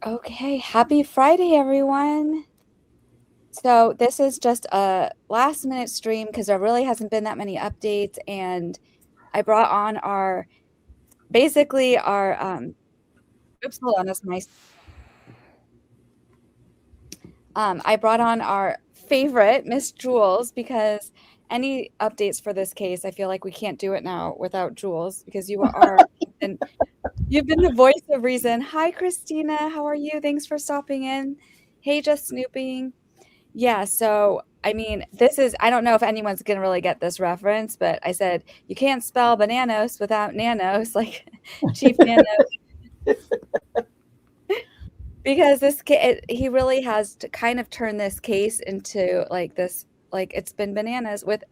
Okay, happy Friday, everyone. So this is just a last minute stream because there really hasn't been that many updates, and I brought on our basically our oops, hold on, that's my I brought on our favorite, Miss Jules, because any updates for this case, I feel like we can't do it now without Jules because and you've been the voice of reason. Hi, Christina, how are you? Thanks for stopping in. Hey, just snooping. Yeah, so I mean, I don't know if anyone's gonna really get this reference, but I said you can't spell bananos without nanos, like Chief Nanos, because he really has to kind of turn this case into like it's been bananas with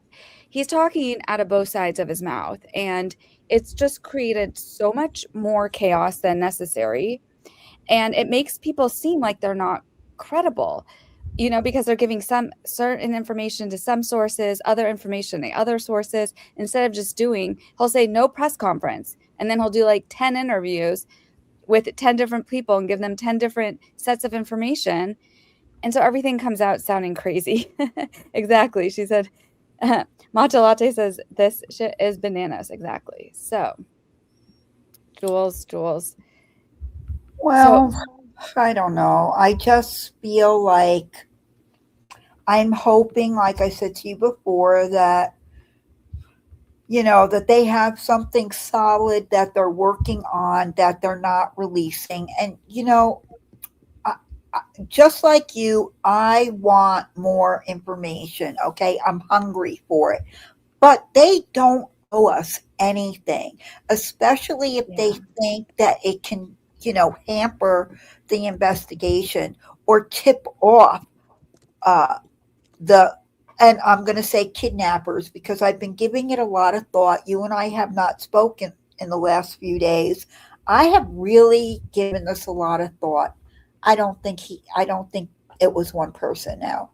he's talking out of both sides of his mouth, and it's just created so much more chaos than necessary. And it makes people seem like they're not credible, because they're giving some certain information to some sources, other information to other sources, instead of just he'll say no press conference, and then he'll do like 10 interviews with 10 different people and give them 10 different sets of information. And so everything comes out sounding crazy. Exactly. She said, Matcha Latte says, this shit is bananas. Exactly. So, Jules. So, Well, I don't know. I just feel like I'm hoping, like I said to you before, that that they have something solid that they're working on that they're not releasing. And I, just like you, I want more information. Okay, I'm hungry for it, but they don't owe us anything, especially if they yeah. think that it can, hamper the investigation or tip off uh, the, and I'm going to say kidnappers because I've been giving it a lot of thought. You and I have not spoken in the last few days. I have really given this a lot of thought. I don't think it was one person now.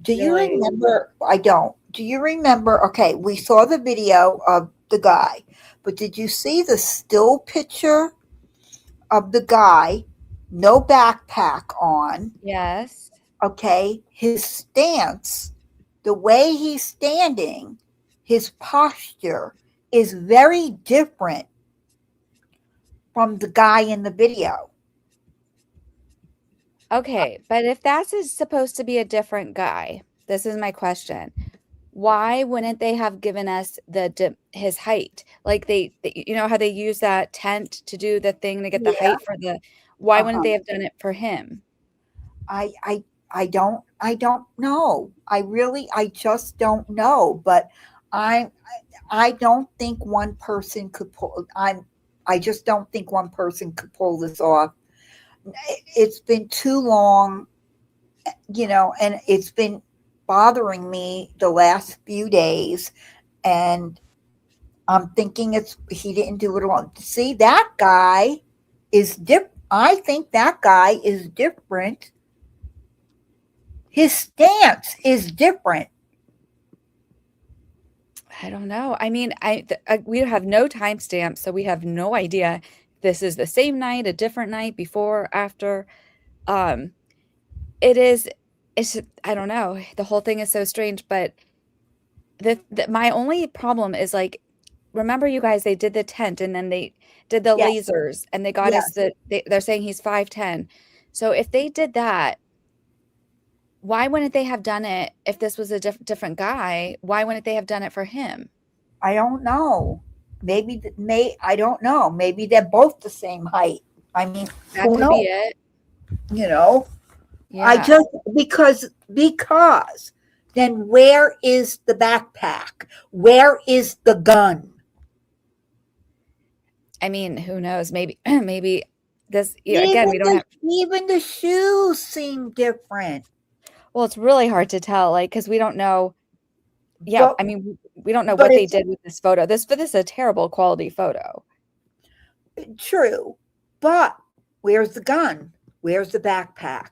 Do you Really? remember? I don't. Do you remember? Okay, we saw the video of the guy, but did you see the still picture of the guy? No backpack on. Yes. Okay, his stance, the way he's standing, his posture is very different from the guy in the video. Okay, but if supposed to be a different guy, this is my question. Why wouldn't they have given us his height? Like you know how they use that tent to do the thing to get the Yeah. height why wouldn't they Uh-huh. have done it for him? I I I don't know. I just don't know, but I I don't think one person could pull I just don't think one person could pull this off. It's been too long, and it's been bothering me the last few days, and I'm thinking it's he didn't do it alone. See, that guy is different. I think that guy is different. His stance is different. I don't know. I mean, we have no timestamp, so we have no idea. This is the same night, a different night, before, after. Um, it is. I don't know. The whole thing is so strange, but my only problem is like, remember you guys, they did the tent and then they did the Yes, lasers and they got us yes. they're saying he's 5'10". So if they did that, why wouldn't they have done it if this was a different guy? Why wouldn't they have done it for him? I don't know. I don't know. Maybe they're both the same height. I mean, That who could be knows? it. You know, I Yeah. just because then where is the backpack? Where is the gun? I mean, who knows? Maybe maybe again, we don't have Even the shoes seem different. well, it's really hard to tell, like, because we don't know. Yeah, But I mean, we don't know but what they it's did with this photo. This is a terrible quality photo. true. But where's the gun? Where's the backpack?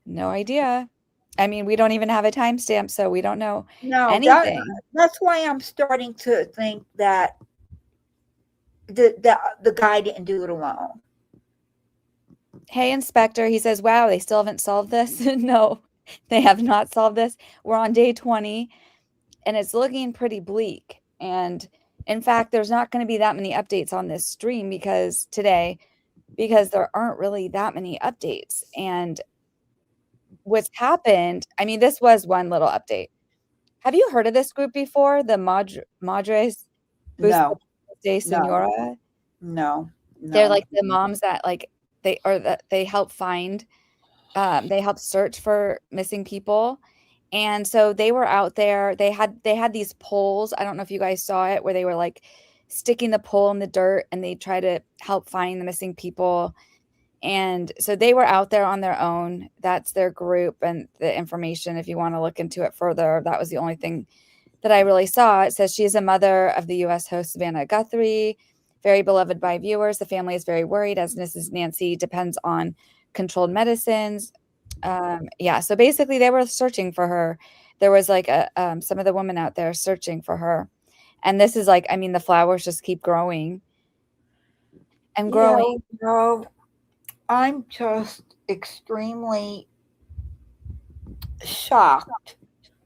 No idea. I mean, we don't even have a timestamp, so we don't know No, anything. that's why I'm starting to think that the guy didn't do it alone. Hey, Inspector. He says, wow, they still haven't solved this. No, they have not solved this. We're on day 20 and it's looking pretty bleak. And in fact, there's not going to be that many updates on this stream because today, because there aren't really that many updates. And what's happened, I mean, this was one little update. Have you heard of this group before? The Madres No, de no, Senora? no, They're no. like the moms that like they help find they help search for missing people. And so they were out there. They had these poles. I don't know if you guys saw it where they were like sticking the pole in the dirt and they try to help find the missing people. And so they were out there on their own. That's their group and the information if you want to look into it further. That was the only thing that I really saw. It says she is a mother of the U.S. host Savannah Guthrie, very beloved by viewers. The family is very worried as Mrs. Nancy depends on controlled medicines. Yeah, so basically they were searching for her. There was like some of the women out there searching for her. And this is like, I mean, the flowers just keep growing and Yeah, growing. no, I'm just extremely shocked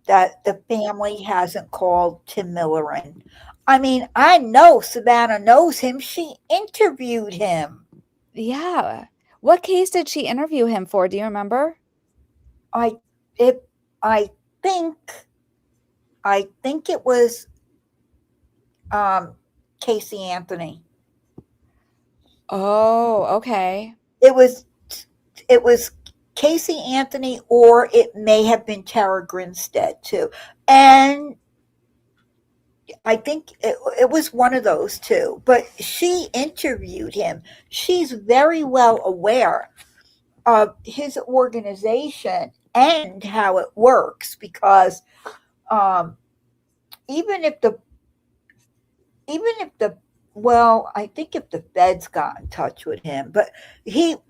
that the family hasn't called Tim Miller in. I mean, I know Savannah knows him. She interviewed him. Yeah. What case did she interview him for? Do you remember? I it I think it was um Casey Anthony. Oh, okay. It was it was Casey Anthony, or it may have been Tara Grinstead too. And I think it was one of those two. But she interviewed him. She's very well aware of his organization and how it works because um, even if the even if the well, I think if the feds got in touch with him, but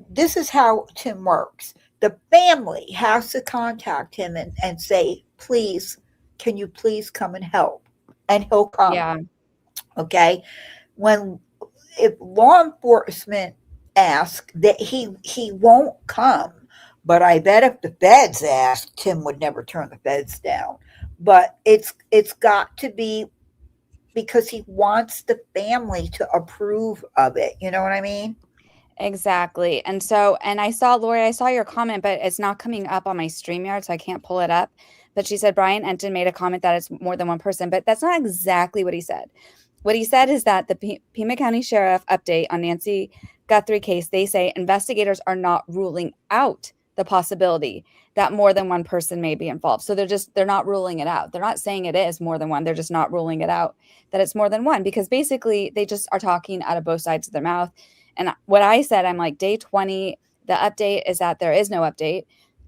this is how Tim works. The family has to contact him and say, please, can you please come and help? And he'll come. Yeah. Okay. When if law enforcement ask that he won't come, but I bet if the feds asked, Tim would never turn the feds down. But it's got to be because he wants the family to approve of it. You know what I mean? Exactly. And so, and I saw, Lori, I saw your comment, but it's not coming up on my StreamYard, so I can't pull it up. But she said Brian Entin made a comment that it's more than one person, but that's not exactly what he said. What he said is that the Pima County Sheriff update on Nancy Guthrie case, they say investigators are not ruling out the possibility that more than one person may be involved. So they're not ruling it out. They're not saying it is more than one. They're just not ruling it out that it's more than one because basically they just are talking out of both sides of their mouth. And what I said, I'm like, day 20, the update is that there is no update.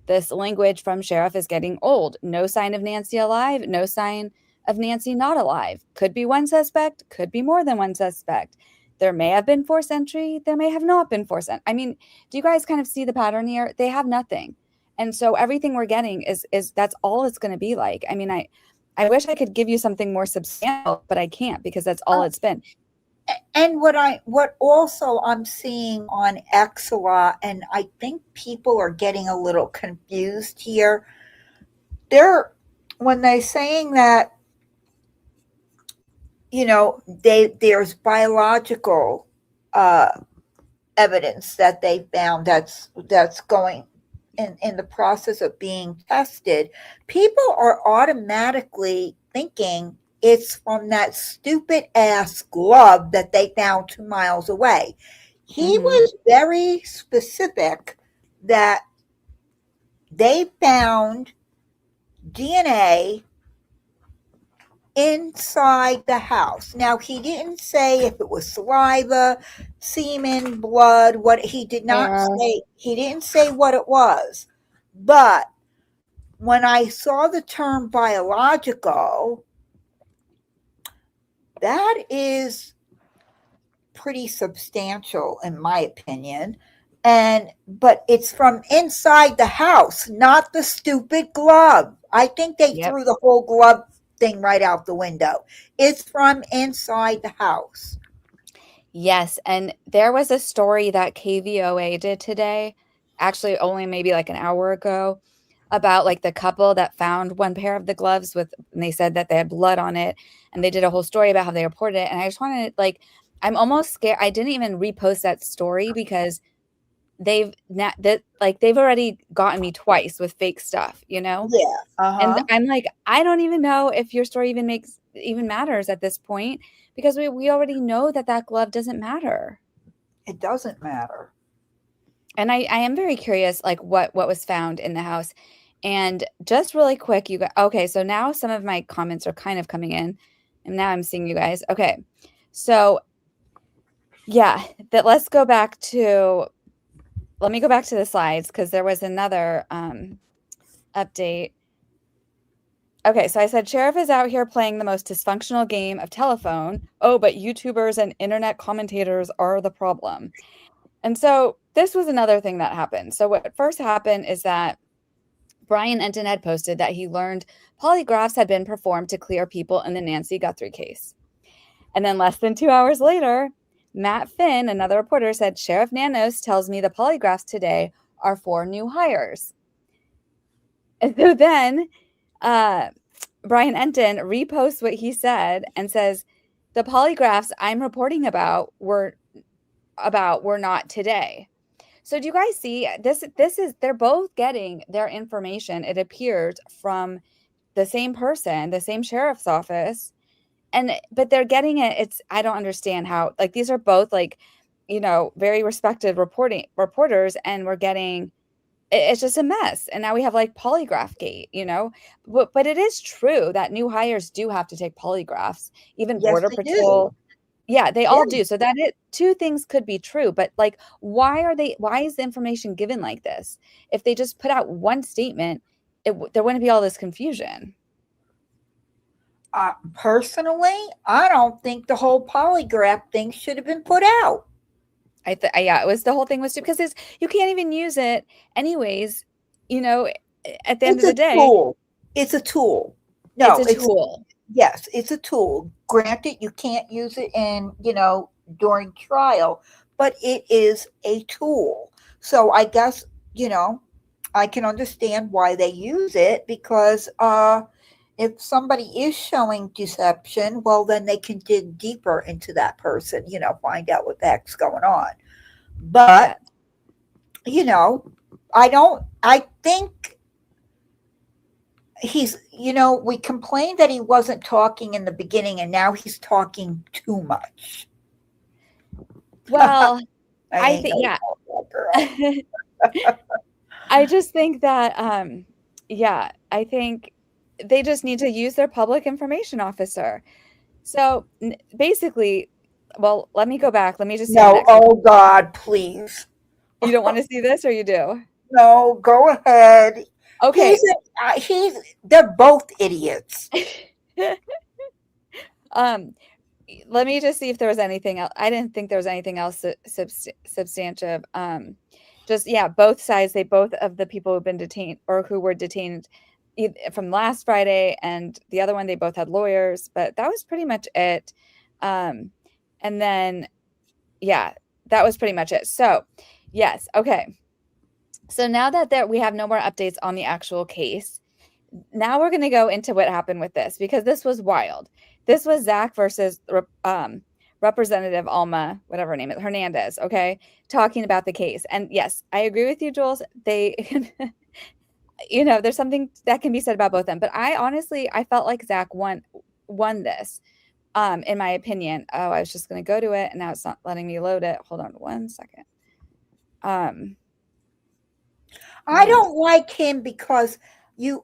This language from sheriff is getting old. No sign of Nancy alive, no sign of Nancy not alive. Could be one suspect, could be more than one suspect. There may have been forced entry, there may have not been forced entry. I mean, do you guys kind of see the pattern here? They have nothing. And so everything we're getting is that's all it's going to be like. I mean, I wish I could give you something more substantial, but I can't because that's all it's been. And what also I'm seeing on X a lot, and I think people are getting a little confused here. They're when they're saying that there's biological uh, evidence that they found that's going in the process of being tested. People are automatically thinking it's from that stupid ass glove that they found 2 miles away. He Mm-hmm. was very specific that they found DNA inside the house. Now, he didn't say if it was saliva, semen, blood, what he did not Yeah. say. He didn't say what it was. But when I saw the term biological, that is pretty substantial in my opinion. But it's from inside the house, not the stupid glove. I think they Yep. threw the whole glove thing right out the window. It's from inside the house. Yes, and there was a story that KVOA did today, actually only maybe like an hour ago, about like the couple that found one pair of the gloves with, and they said that they had blood on it, and they did a whole story about how they reported it. And I just wanted like, I'm almost scared. I didn't even repost that story because they've already gotten me twice with fake stuff, you know? Yeah. And Uh-huh. I'm like, I don't even know if your story even matters at this point because we already know that that glove doesn't matter. It doesn't matter. And I am very curious, like what was found in the house. And just really quick, you guys. Okay, so now some of my comments are kind of coming in, and now I'm seeing you guys. Okay, so yeah, that let's go back to. Let me go back to the slides because there was another update. Okay, so I said sheriff is out here playing the most dysfunctional game of telephone. Oh, but YouTubers and internet commentators are the problem. And so this was another thing that happened. So what first happened is that Brian Entin had posted that he learned polygraphs had been performed to clear people in the Nancy Guthrie case. And then less than 2 hours later, Matt Finn, another reporter, said Sheriff Nanos tells me the polygraphs today are for new hires. And so then Brian Entin reposts what he said and says the polygraphs I'm reporting about were not today. So do you guys see this is they're both getting their information, it appears, from the same person, the same sheriff's office. And but they're getting it. It's I don't understand how like these are both like, very respected reporters, and we're getting it's just a mess. And now we have like polygraph gate, But it is true that new hires do have to take polygraphs, even Yes, Border they do. Patrol. Yeah, they all Yeah. do. So that it two things could be true, but like why is the information given like this? If they just put out one statement, there wouldn't be all this confusion. Personally, I don't think the whole polygraph thing should have been put out. Yeah, it was the whole thing was because you can't even use it anyways, you know, at the end It's of the a day, tool. It's a tool. it's No, a it's tool. yes, it's a tool. Granted, you can't use it in, during trial, but it is a tool. So I guess, I can understand why they use it because if somebody is showing deception, well, then they can dig deeper into that person, find out what the heck's going on. Yeah. But, you know, I think we complained that he wasn't talking in the beginning and now he's talking too much. I Well, I ain't think no yeah. girl. I just think that yeah, I think they just need to use their public information officer. So basically, well, let me go back. Let me just see the No, next. oh God, please. You don't want to see this or you do? No, go ahead. Okay. They're both idiots. um let me just see if there was anything else. I didn't think there was anything else substantive. Just yeah, both sides. They both of the people who've been detained or who were detained from last Friday, and the other one they both had lawyers. But that was pretty much it. Um, and then yeah, that was pretty much it. So yes, okay. So now that we have no more updates on the actual case, now we're going to go into what happened with this because this was wild. This was Zach versus Representative Alma, whatever her name is, Hernandez, okay, talking about the case. And yes, I agree with you, Jules. They, there's something that can be said about both of them. But I felt like Zach won this, in my opinion. Oh, I was just going to go to it, and now it's not letting me load it. Hold on 1 second. I don't like him because you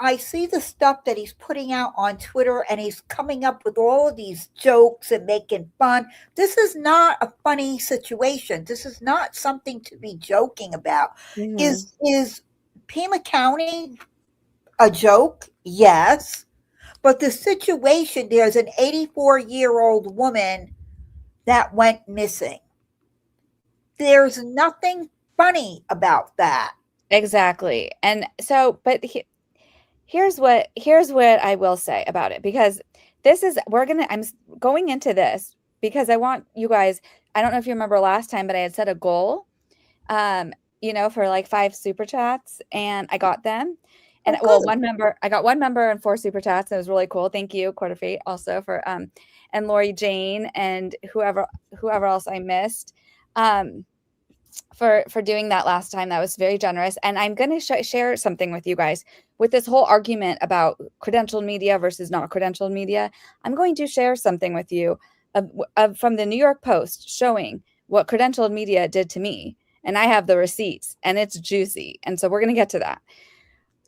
I see the stuff that he's putting out on Twitter and he's coming up with all of these jokes and making fun. This is not a funny situation. This is not something to be joking about. Mhm. Is Pima County a joke? Yes. But the situation, there's an 84-year-old woman that went missing. There's nothing funny about that. Exactly. And so, but here's what I will say about it because I'm going into this because I want you guys, I don't know if you remember last time, but I had set a goal, um, for like 5 super chats, and I got them. And Oh, well, good. I got one member and 4 super chats. It was really cool. Thank you, Quarter Fate, also for and Lori Jane and whoever else I missed. Um, for doing that last time. That was very generous. And I'm going to share something with you guys with this whole argument about credentialed media versus not credentialed media. I'm going to share something with you from the New York Post showing what credentialed media did to me. And I have the receipts and it's juicy. And so we're going to get to that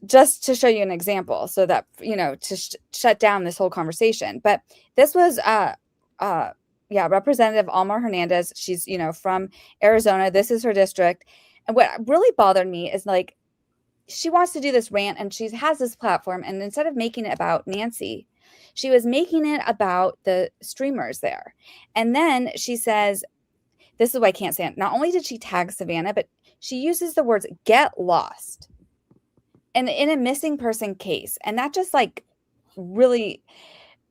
just to show you an example so that, to shut down this whole conversation. But this was, yeah, Representative Alma Hernandez. She's, from Arizona. This is her district. And what really bothered me is like, she wants to do this rant and she has this platform. And instead of making it about Nancy, she was making it about the streamers there. And then she says, this is why I can't stand it. Not only did she tag Savannah, but she uses the words get lost. And in a missing person case, and that just like really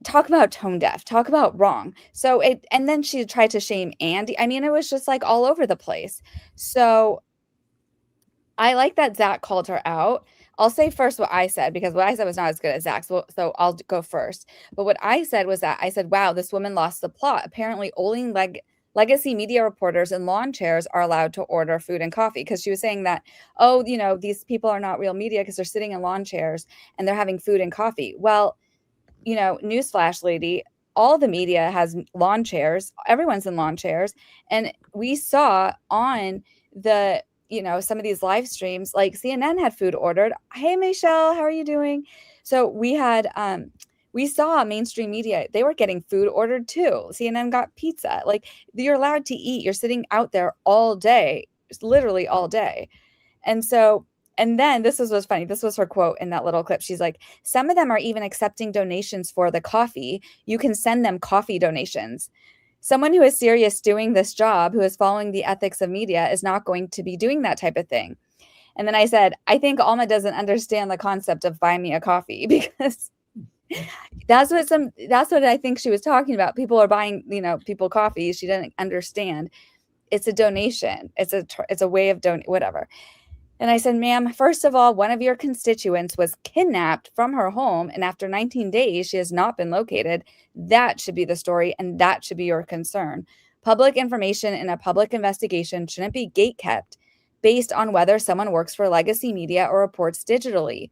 talk about tone deaf, talk about wrong. So and then she tried to shame Andy. I mean, it was just like all over the place. So I like that Zach called her out. I'll say first what I said, because what I said was not as good as Zach's. So I'll go first. But what I said was that I said, wow, this woman lost the plot. Apparently, only legacy media reporters in lawn chairs are allowed to order food and coffee, because she was saying that, oh, these people are not real media because they're sitting in lawn chairs and they're having food and coffee. Well, newsflash, lady, all the media has lawn chairs. Everyone's in lawn chairs. And we saw on the, some of these live streams, like CNN had food ordered. Hey, Michelle, how are you doing? So we saw mainstream media, they were getting food ordered too. CNN got pizza. Like, you're allowed to eat. You're sitting out there all day, literally all day. And then this was what's funny. This was her quote in that little clip. She's like, some of them are even accepting donations for the coffee. You can send them coffee donations. Someone who is serious doing this job, who is following the ethics of media, is not going to be doing that type of thing. And then I said, I think Alma doesn't understand the concept of buy me a coffee, because that's what I think she was talking about. People are buying, people coffee. She didn't understand. It's a donation. It's a way of donating, whatever. And I said, ma'am, first of all, one of your constituents was kidnapped from her home, and after 19 days, she has not been located. That should be the story, and that should be your concern. Public information in a public investigation shouldn't be gatekept based on whether someone works for legacy media or reports digitally.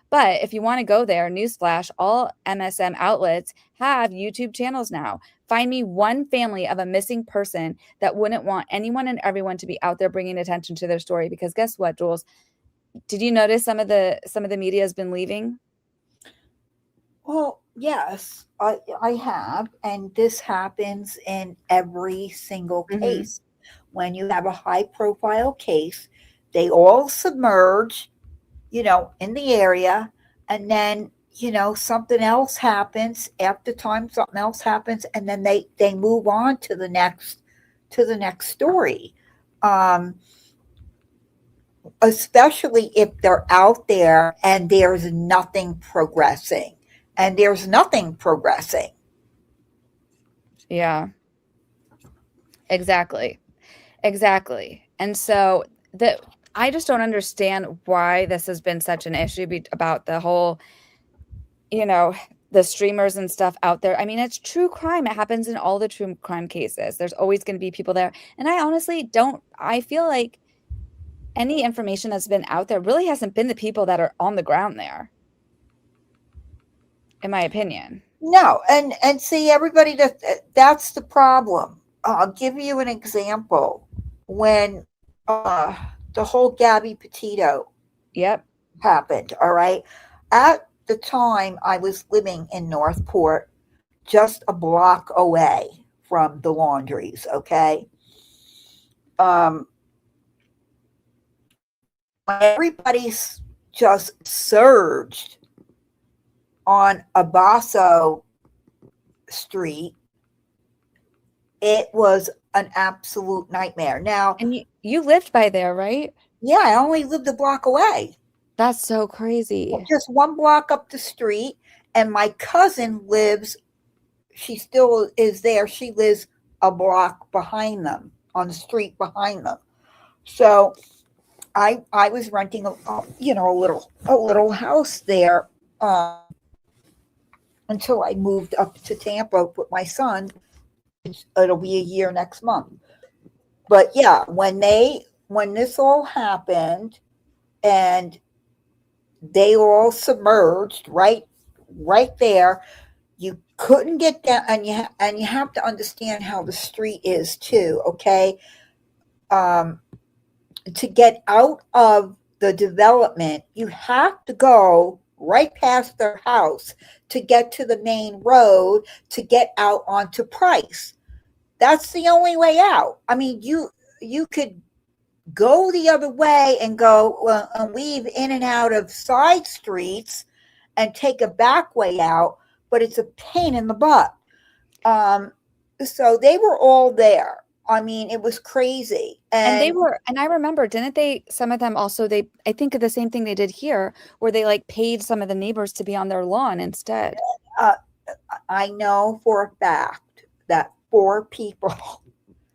But if you want to go there, newsflash, all MSM outlets have YouTube channels now. Find me one family of a missing person that wouldn't want anyone and everyone to be out there bringing attention to their story. Because guess what, Jules? Did you notice some of the media has been leaving? Well, yes, I have, and this happens in every single case. When you have a high profile case, they all submerge, in the area, and then, something else happens after time, something else happens, and then they move on to the next story. Especially if they're out there and there's nothing progressing. Yeah, exactly. And so I just don't understand why this has been such an issue about the whole, the streamers and stuff out there. I mean, it's true crime. It happens in all the true crime cases. There's always going to be people there. And I honestly I feel like any information that's been out there really hasn't been the people that are on the ground there, in my opinion. No, and see, everybody, that's the problem. I'll give you an example. When the whole Gabby Petito Yep. happened, all right? At the time, I was living in Northport, just a block away from the laundries, okay? Everybody's just surged on Abaso Street. It was an absolute nightmare. Now, And you lived by there, right? yeah, I only lived a block away. That's so crazy. Just one block up the street. And my cousin lives, she still is there. She lives a block behind them, on the street behind them. So I was renting a little house there, until I moved up to Tampa with my son. It'll be a year next month. But yeah, when this all happened and they all submerged right there, you couldn't get down, and you have to understand how the street is too. Okay, um, to get out of the development, you have to go right past their house to get to the main road to get out onto Price. That's the only way out. I mean, you could go the other way and go, and weave in and out of side streets and take a back way out, but it's a pain in the butt. Um, so they were all there. I mean, it was crazy. And they And were, and I remember, didn't they, some of them also, I think of the same thing they did here, where they like paid some of the neighbors to be on their lawn instead. uh, I know for a fact that 4 people,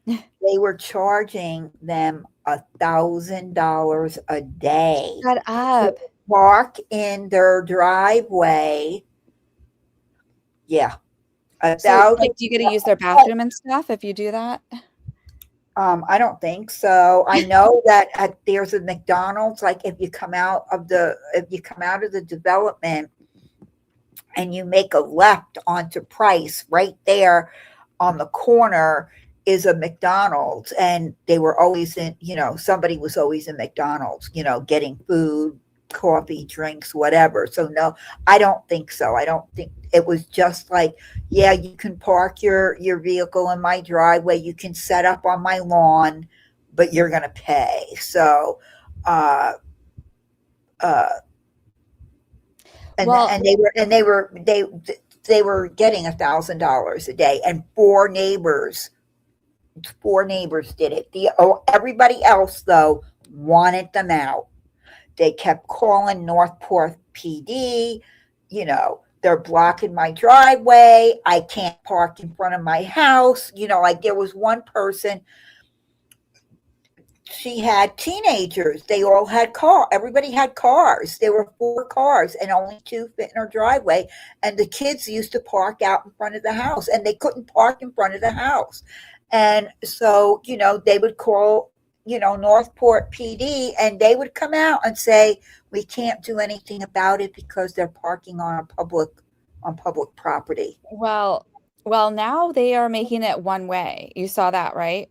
they were charging them $1,000 a day Shut to up. park in their driveway. Yeah, a So, thousand. like, do you get to use their bathroom and stuff if you do that? I don't think so. I know that there's a McDonald's. Like if you come out of the development and you make a left onto Price, right there on the corner is a McDonald's, and they were always somebody was always in McDonald's, getting food, coffee, drinks, whatever. So no, I don't think so. I don't think it was just like, yeah, you can park your vehicle in my driveway, you can set up on my lawn, but you're going to pay. So, uh, uh, and Well, and they were getting $1,000 a day, and four neighbors did it. Everybody else though wanted them out. They kept calling Northport PD. They're blocking my driveway. I can't park in front of my house. Like there was one person, she had teenagers. They all had car. Everybody had cars. There were 4 cars and only 2 fit in her driveway. And the kids used to park out in front of the house, and they couldn't park in front of the house. And so, they would call, Northport PD, and they would come out and say, we can't do anything about it because they're parking on public property. well, now they are making it one way. You saw that, right?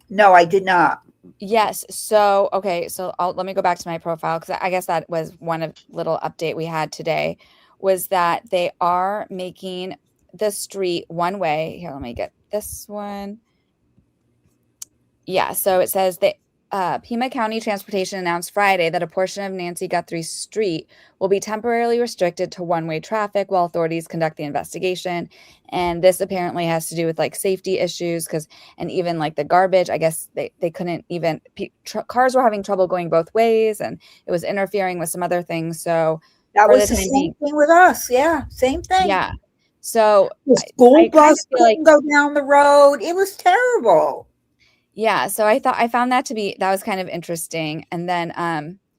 No, I did not. Yes. So, okay. So let me go back to my profile because I guess that was one of little update we had today was that they are making the street one way. Here, let me get this one. Yeah. So it says that Pima County Transportation announced Friday that a portion of Nancy Guthrie Street will be temporarily restricted to one-way traffic while authorities conduct the investigation. And this apparently has to do with like safety issues and even like the garbage, I guess they couldn't even, cars were having trouble going both ways and it was interfering with some other things. So That for the was the time same being, thing with us. Yeah, same thing. yeah. So The school I kind of bus feel like, couldn't go down the road. It was terrible. yeah, so I found that was kind of interesting. And then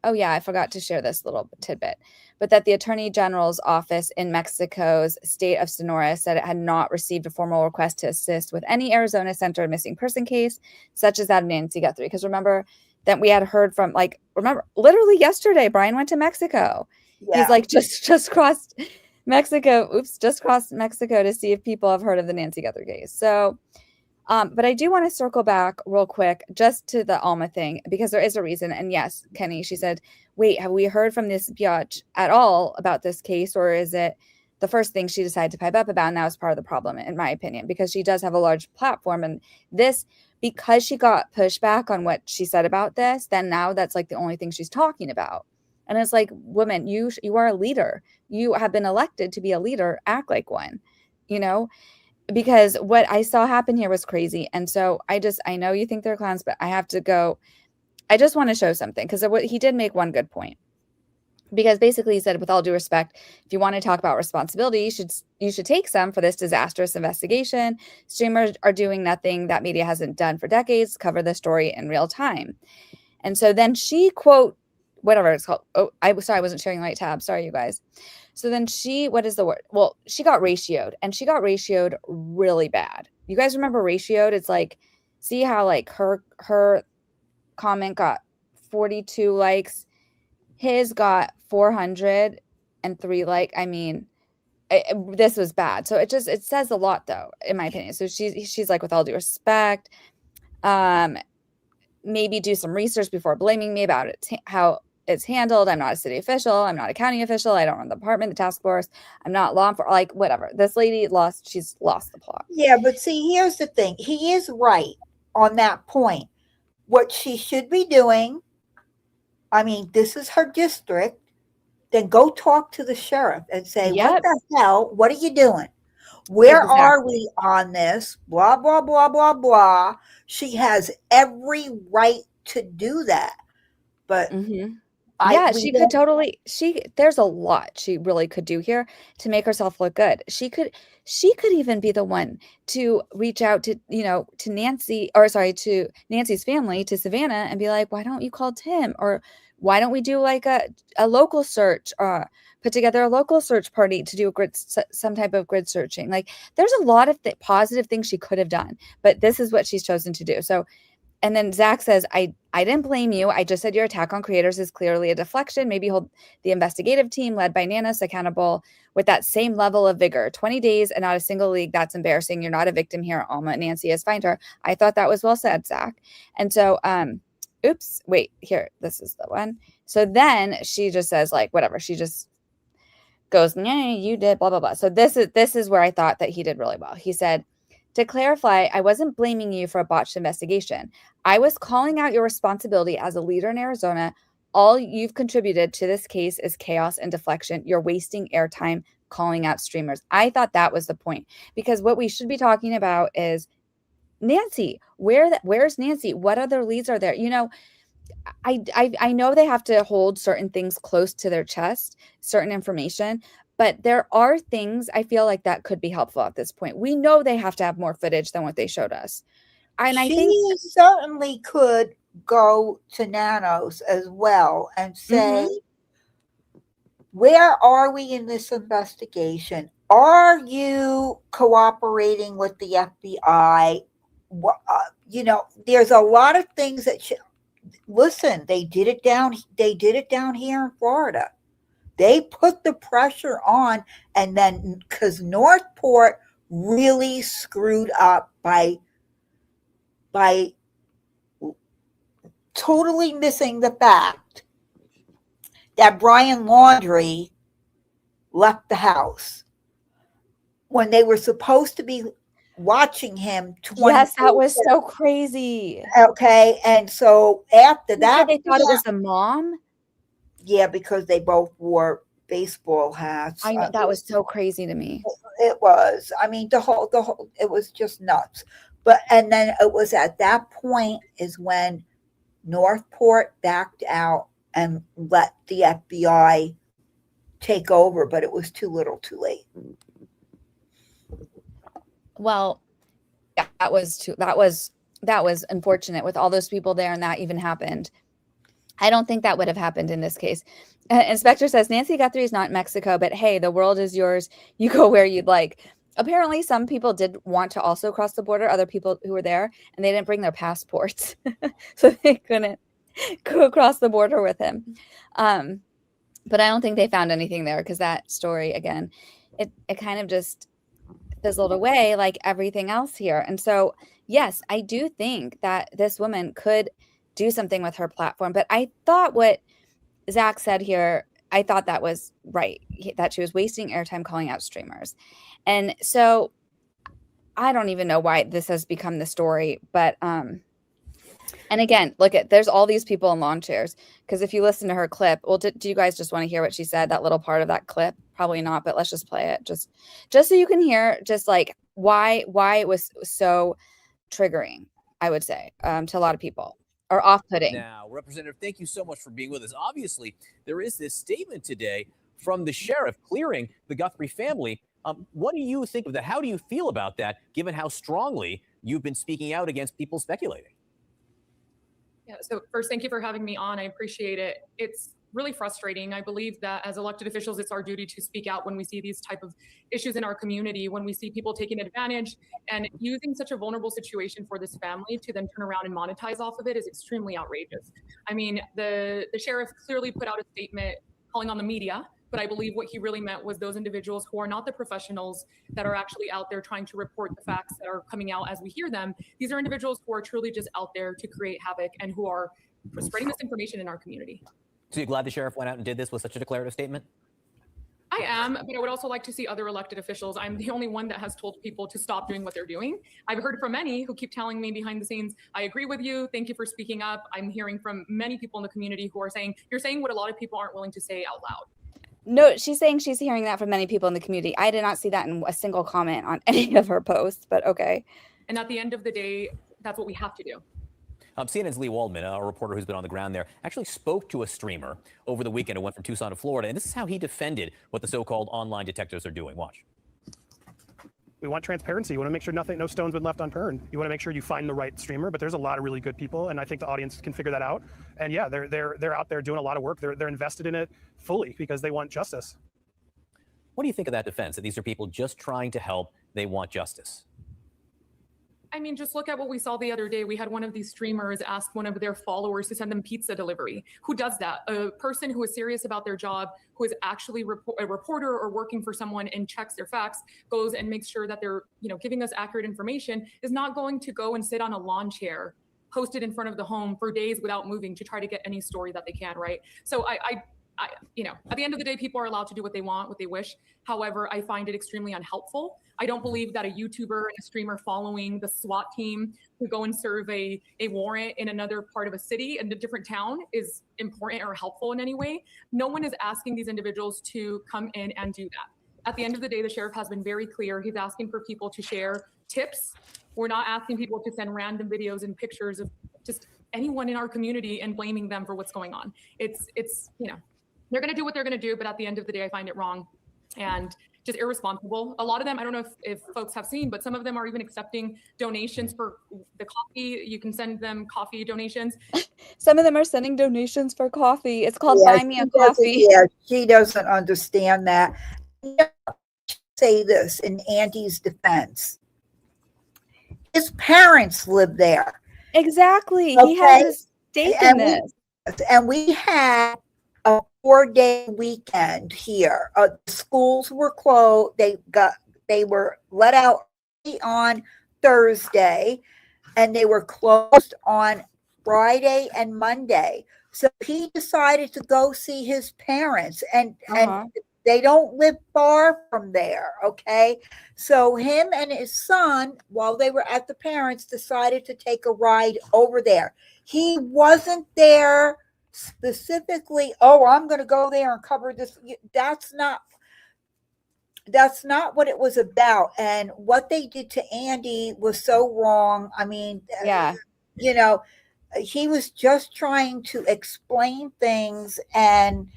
oh yeah, I forgot to share this little tidbit, but that the Attorney General's office in Mexico's state of Sonora said it had not received a formal request to assist with any Arizona centered missing person case, such as that of Nancy Guthrie. Because remember that we had heard from remember literally yesterday, Brian went to Mexico. He's Yeah. like just crossed Mexico. Oops, just crossed Mexico to see if people have heard of the Nancy Guthrie case. So but I do want to circle back real quick just to the Alma thing because there is a reason. And yes, Kenny, she said, wait, have we heard from this biatch at all about this case? Or is it the first thing she decided to pipe up about now is part of the problem, in my opinion, because she does have a large platform. And this, because she got pushback on what she said about this, then now that's like the only thing she's talking about. And it's like, woman, you are a leader. You have been elected to be a leader. Act like one, because what I saw happen here was crazy. And so I know you think they're clowns, but I have to go. I just want to show something because he did make one good point. because basically he said, with all due respect, if you want to talk about responsibility, you should take some for this disastrous investigation. Streamers are doing nothing that media hasn't done for decades, cover the story in real time. And so then she quote whatever it's called. Oh, I wasn't sharing the right tab. Sorry, you guys. So then what is the word? Well, she got ratioed, and she got ratioed really bad. You guys remember ratioed? It's like, see how like her comment got 42 likes, his got 403 I mean, this was bad. So it says a lot though, in my opinion. So she's like, with all due respect, um maybe do some research before blaming me about it, how it's handled. I'm not a city official. I'm not a county official. I don't run the department, the task force. I'm not law enforcement. Like, whatever. This lady she's lost the plot. Yeah, but see, here's the thing. He is right on that point. What she should be doing, I mean, this is her district, then go talk to the sheriff and say, what Yep, the hell? What are you doing? Where are exactly. we on this? Blah, blah, blah, blah, blah. She has every right to do that. But Mm-hmm. I Yeah, we she could don't totally there's a lot she really could do here to make herself look good. She could even be the one to reach out to, to Nancy, or sorry, to Nancy's family, to Savannah, and be like, "Why don't you call Tim?" Or why don't we do like a local search, put together a local search party to do some type of grid searching. Like, there's a lot of positive things she could have done, but this is what she's chosen to do. So, and then Zach says, I didn't blame you. I just said your attack on creators is clearly a deflection. Maybe hold the investigative team led by Nanos accountable with that same level of vigor. 20 days and not a single league. That's embarrassing. You're not a victim here. Alma Nancy has fined her. I thought that was well said, Zach. And so, oops, wait, here, this is the one. So then she just says, like, whatever. She just goes, "Yeah, you did, blah, blah, blah." So this is where I thought that he did really well. He said, to clarify, I wasn't blaming you for a botched investigation. I was calling out your responsibility as a leader in Arizona. All you've contributed to this case is chaos and deflection. You're wasting airtime calling out streamers. I thought that was the point, because what we should be talking about is Nancy. Where's Nancy? What other leads are there? I know they have to hold certain things close to their chest, certain information, but there are things I feel like that could be helpful at this point. We know they have to have more footage than what they showed us. And I think, she certainly could go to Nanos as well and say, mhm, where are we in this investigation? Are you cooperating with the FBI? There's a lot of things that listen, they did it down here in Florida. They put the pressure on, and then because Northport really screwed up by totally missing the fact that Brian Laundrie left the house when they were supposed to be watching him yes, that 24. was so crazy. Okay, and so after You said that, they thought it was the mom? yeah, because they both wore baseball hats. I know, that was so crazy to me. It was. I mean, the whole. It was just nuts. But and then it was at that point is when Northport backed out and let the FBI take over, but it was too little, too late. Well, yeah, that was unfortunate with all those people there, and that even happened. I don't think that would have happened in this case. Inspector says Nancy Guthrie is not in Mexico, but hey, the world is yours. You go where you'd like. Apparently, some people did want to also cross the border, other people who were there, and they didn't bring their passports. So they couldn't go across the border with him. Um, but I don't think they found anything there, because that story, again, it kind of just fizzled away like everything else here. And so, yes, I do think that this woman could do something with her platform. But I thought what Zach said here, I thought that was right, that she was wasting airtime calling out streamers. And so I don't even know why this has become the story, but and again, there's all these people in lawn chairs, because if you listen to her clip, well, do you guys just want to hear what she said, that little part of that clip? Probably not, but let's just play it, just so you can hear just like why it was so triggering, I would say, to a lot of people. or off-putting. Now, Representative, thank you so much for being with us. Obviously, there is this statement today from the sheriff clearing the Guthrie family. What do you think of that? How do you feel about that, given how strongly you've been speaking out against people speculating? Yeah, so first, thank you for having me on. I appreciate it. It's really frustrating. I believe that as elected officials, it's our duty to speak out when we see these type of issues in our community, when we see people taking advantage and using such a vulnerable situation for this family to then turn around and monetize off of it is extremely outrageous. I mean, the sheriff clearly put out a statement calling on the media, but I believe what he really meant was those individuals who are not the professionals that are actually out there trying to report the facts that are coming out as we hear them. These are individuals who are truly just out there to create havoc and who are spreading misinformation in our community. So you're glad the sheriff went out and did this with such a declarative statement? I am, but I would also like to see other elected officials. I'm the only one that has told people to stop doing what they're doing. I've heard from many who keep telling me behind the scenes, I agree with you. Thank you for speaking up. I'm hearing from many people in the community who are saying, you're saying what a lot of people aren't willing to say out loud. No, she's saying she's hearing that from many people in the community. I did not see that in a single comment on any of her posts, but okay. And at the end of the day, that's what we have to do. CNN's Lee Waldman, a reporter who's been on the ground there, actually spoke to a streamer over the weekend who went from Tucson to Florida, and this is how he defended what the so-called online detectives are doing. Watch. We want transparency. You want to make sure no stone's been left unturned. You want to make sure you find the right streamer, but there's a lot of really good people, and I think the audience can figure that out. And yeah, they're out there doing a lot of work. They're invested in it fully because they want justice. What do you think of that defense, that these are people just trying to help, they want justice? I mean, just look at what we saw the other day. We had one of these streamers ask one of their followers to send them pizza delivery. Who does that? A person who is serious about their job, who is actually a reporter or working for someone and checks their facts, goes and makes sure that they're, giving us accurate information, is not going to go and sit on a lawn chair posted in front of the home for days without moving to try to get any story that they can, right? So at the end of the day, people are allowed to do what they want, what they wish. However, I find it extremely unhelpful. I don't believe that a YouTuber and a streamer following the SWAT team who go and serve a warrant in another part of a city and a different town is important or helpful in any way. No one is asking these individuals to come in and do that. At the end of the day, the sheriff has been very clear. He's asking for people to share tips. We're not asking people to send random videos and pictures of just anyone in our community and blaming them for what's going on. It's they're going to do what they're going to do, but at the end of the day, I find it wrong and just irresponsible. A lot of them, I don't know if folks have seen, but some of them are even accepting donations for the coffee. You can send them coffee donations. Some of them are sending donations for coffee. It's called Buy Me a Coffee. Yeah, she doesn't understand that. Say this in Andy's defense. His parents live there. Exactly. Okay? He has a stake in this. And we had a 4-day weekend here. Schools were closed. They were let out on Thursday, and they were closed on Friday and Monday. So he decided to go see his parents, and they don't live far from there. Okay, so him and his son, while they were at the parents, decided to take a ride over there. He wasn't there specifically, I'm going to go there and cover this. That's not what it was about. And what they did to Andy was so wrong. I mean, yeah, he was just trying to explain things, and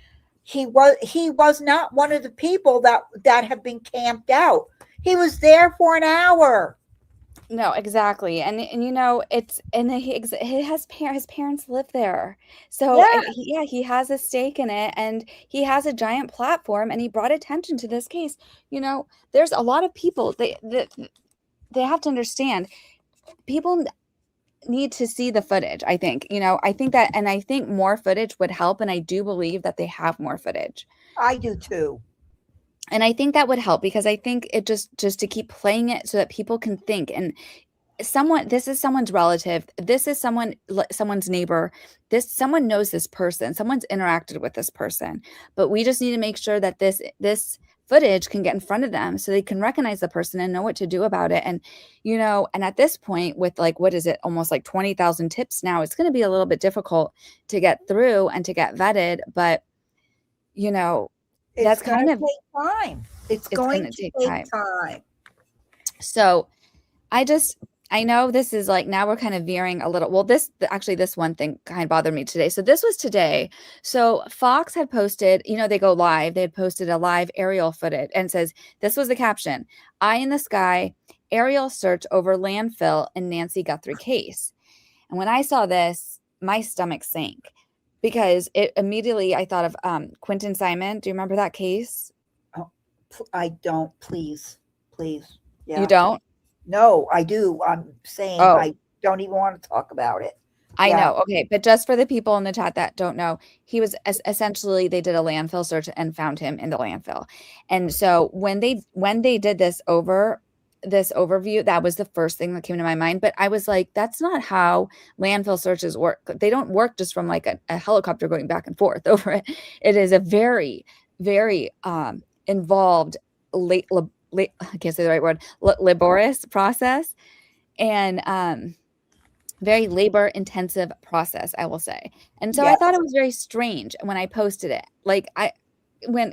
he was not one of the people that have been camped out. He was there for an hour. No, exactly. And his parents live there. So he has a stake in it, and he has a giant platform, and he brought attention to this case. There's a lot of people they have to understand. People need to see the footage. I think I think more footage would help, and I do believe that they have more footage. I do too. And I think that would help, because I think it just to keep playing it so that people can think, and this is someone's relative. This is someone's neighbor. Someone knows this person. Someone's interacted with this person, but we just need to make sure that this footage can get in front of them so they can recognize the person and know what to do about it. And, and at this point with what is it? Almost 20,000 tips now, it's going to be a little bit difficult to get through and to get vetted, but that's kind of take time. It's going to take time. So I I know this is like, now we're kind of veering a little. Well, this one thing kind of bothered me today. So this was today. So Fox had posted, they go live. They had posted a live aerial footage and says, this was the caption: "Eye in the sky, aerial search over landfill in Nancy Guthrie case." And when I saw this, my stomach sank because it immediately, I thought of Quentin Simon. Do you remember that case? Oh, I don't. Please. Yeah. You don't? No, I do. I'm saying I don't even want to talk about it. I know. Okay. But just for the people in the chat that don't know, he was essentially, they did a landfill search and found him in the landfill. And so when they did this overview, that was the first thing that came to my mind. But I was like, that's not how landfill searches work. They don't work just from like a helicopter going back and forth over it. It is a very, very involved, I can't say the right word, laborious process, and very labor intensive process, I will say. And so I thought it was very strange when I posted it. Like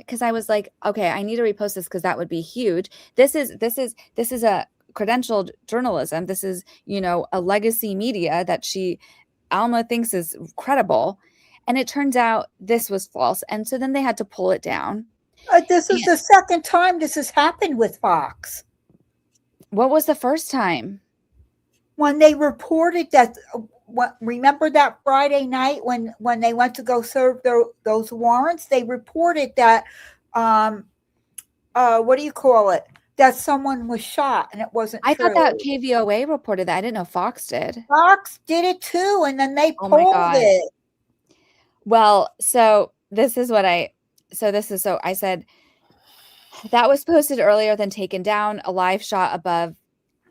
because I was like, okay, I need to repost this because that would be huge. This is a credentialed journalism. This is, a legacy media that Alma thinks is credible. And it turns out this was false. And so then they had to pull it down. This is the second time this has happened with Fox. What was the first time? When they reported that, remember that Friday night when they went to go serve those warrants, they reported that, what do you call it? That someone was shot, and it wasn't true. I thought that KVOA reported that. I didn't know Fox did. Fox did it too, and then they pulled it. Well, so this is what I said, that was posted earlier than taken down, a live shot above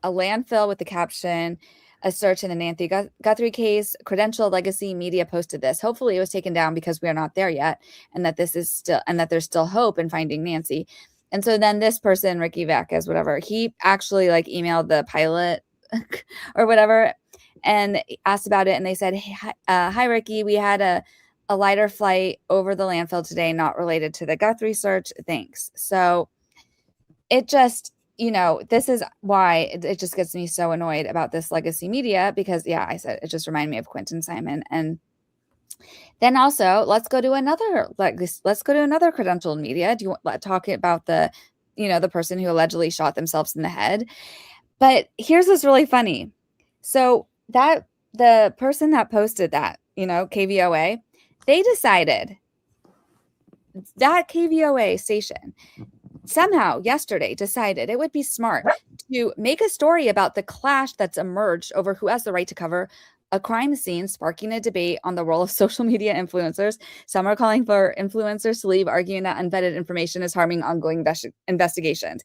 a landfill with the caption, "A search in the Nancy Guthrie case. Credentialed legacy media posted this. Hopefully it was taken down because we are not there yet, and that there's still hope in finding Nancy." And so then this person, Ricky Vacas, whatever, he actually like emailed the pilot or whatever and asked about it. And they said, hi, Ricky, we had a lighter flight over the landfill today, not related to the Guthrie search. Thanks. So it just, this is why it just gets me so annoyed about this legacy media, because I said, it just reminded me of Quentin Simon. And then also let's go to another credentialed media. Do you want to talk about the person who allegedly shot themselves in the head? But here's what's really funny. So that the person that posted that, KVOA, they decided, that KVOA station somehow yesterday decided it would be smart to make a story about the clash that's emerged over who has the right to cover a crime scene, sparking a debate on the role of social media influencers. Some are calling for influencers to leave, arguing that unvetted information is harming ongoing investigations.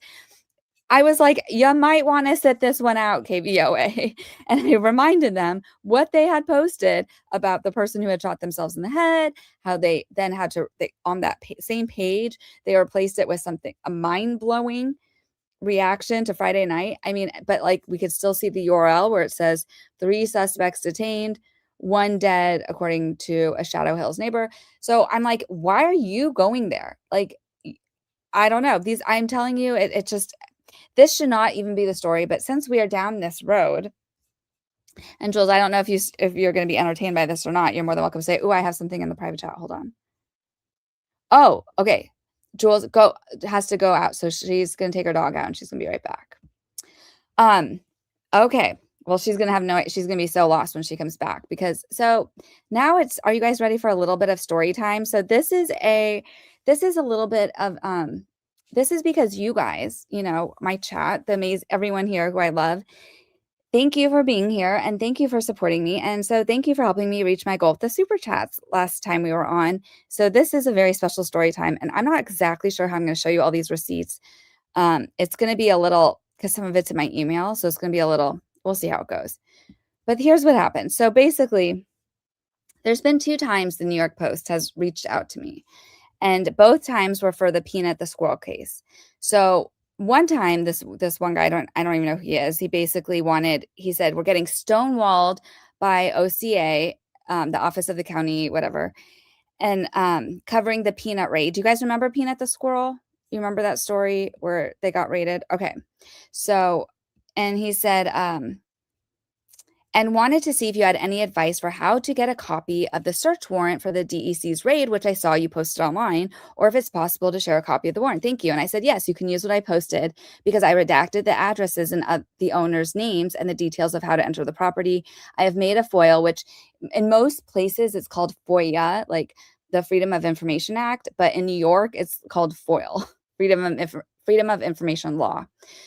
I was like, you might want to sit this one out, KVOA. And I reminded them what they had posted about the person who had shot themselves in the head, how they then had to, on that same page, they replaced it with a mind-blowing reaction to Friday night. I mean, but like we could still see the URL where it says 3 suspects detained, 1 dead, according to a Shadow Hills neighbor. So I'm like, why are you going there? Like, I don't know. I'm telling you, it just, this should not even be the story. But since we are down this road, and Jules, I don't know if you're going to be entertained by this or not. You're more than welcome to say, "Oh, I have something in the private chat. Hold on." Oh, okay. Jules has to go out, so she's going to take her dog out, and she's going to be right back. Okay. Well, she's going to be so lost when she comes back, because so now are you guys ready for a little bit of story time? So this is a little bit of this is because you guys, my chat, everyone here who I love, thank you for being here and thank you for supporting me. And so thank you for helping me reach my goal with the super chats last time we were on. So this is a very special story time, and I'm not exactly sure how I'm going to show you all these receipts. It's going to be a little, because some of it's in my email, so it's going to be a little, we'll see how it goes. But here's what happened. So basically, there's been 2 times the New York Post has reached out to me. And both times were for the Peanut the Squirrel case. So one time, this one guy, I don't even know who he is. He basically he said, we're getting stonewalled by OCA, the Office of the County, whatever, and covering the Peanut raid. Do you guys remember Peanut the Squirrel? You remember that story where they got raided? Okay. So, and he said, and wanted to see if you had any advice for how to get a copy of the search warrant for the DEC's raid, which I saw you posted online, or if it's possible to share a copy of the warrant. Thank you. And I said, yes, you can use what I posted because I redacted the addresses and the owner's names and the details of how to enter the property. I have made a FOIL, which in most places it's called FOIA, like the Freedom of Information Act, but in New York it's called FOIL, Freedom of Information Law.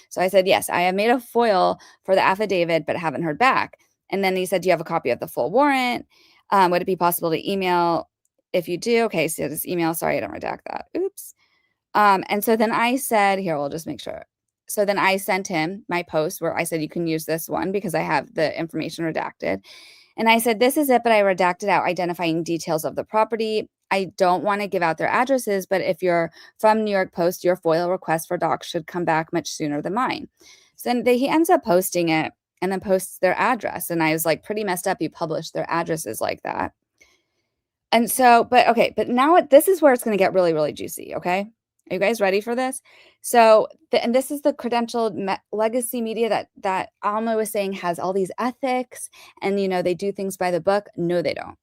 So I said, yes, I have made a FOIL for the affidavit, but haven't heard back. And then he said, do you have a copy of the full warrant? Would it be possible to email if you do? Okay, so this email, sorry, I didn't redact that. Oops. And so then I said, here, we'll just make sure. So then I sent him my post where I said, you can use this one because I have the information redacted. And I said, this is it, but I redacted out identifying details of the property. I don't want to give out their addresses, but if you're from New York Post, your FOIL request for docs should come back much sooner than mine. So then he ends up posting it and then posts their address. And I was like, pretty messed up. You published their addresses like that. And so, but now this is where it's going to get really, really juicy. Okay. Are you guys ready for this? So, and this is the credentialed legacy media that Alma was saying has all these ethics and, they do things by the book. No, they don't.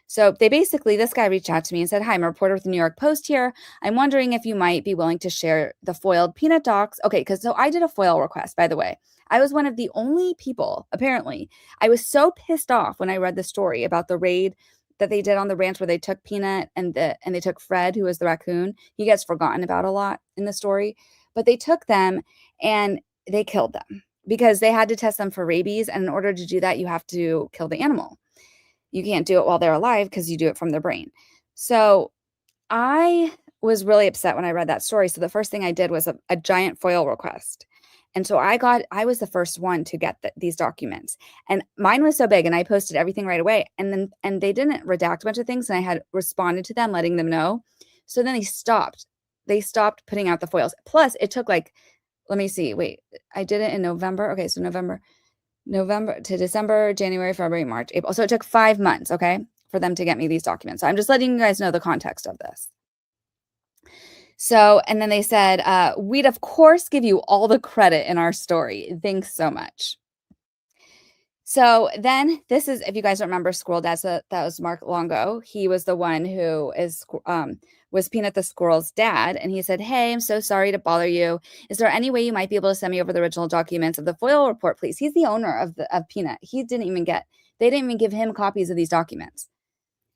So this guy reached out to me and said, hi, I'm a reporter with the New York Post here. I'm wondering if you might be willing to share the foiled peanut docs. Okay, so I did a FOIL request, by the way. I was one of the only people, apparently. I was so pissed off when I read the story about the raid that they did on the ranch where they took Peanut and they took Fred, who was the raccoon. He gets forgotten about a lot in the story. But they took them and they killed them because they had to test them for rabies. And in order to do that, you have to kill the animal. You can't do it while they're alive because you do it from their brain. So I was really upset when I read that story. So the first thing I did was a giant FOIL request. And so I was the first one to get these documents. And mine was so big and I posted everything right away. And they didn't redact a bunch of things. And I had responded to them, letting them know. So then they stopped. They stopped putting out the FOILs. Plus it took let me see. Wait, I did it in November. Okay, so November to December, January, February, March, April. So it took 5 months, okay, for them to get me these documents. So I'm just letting you guys know the context of this. So, and then they said, we'd of course give you all the credit in our story. Thanks so much. So then this is, if you guys don't remember Squirrel, that was Mark Longo. He was the one who was Peanut the Squirrel's dad. And he said, hey, I'm so sorry to bother you. Is there any way you might be able to send me over the original documents of the FOIL report, please? He's the owner of Peanut. They didn't even give him copies of these documents.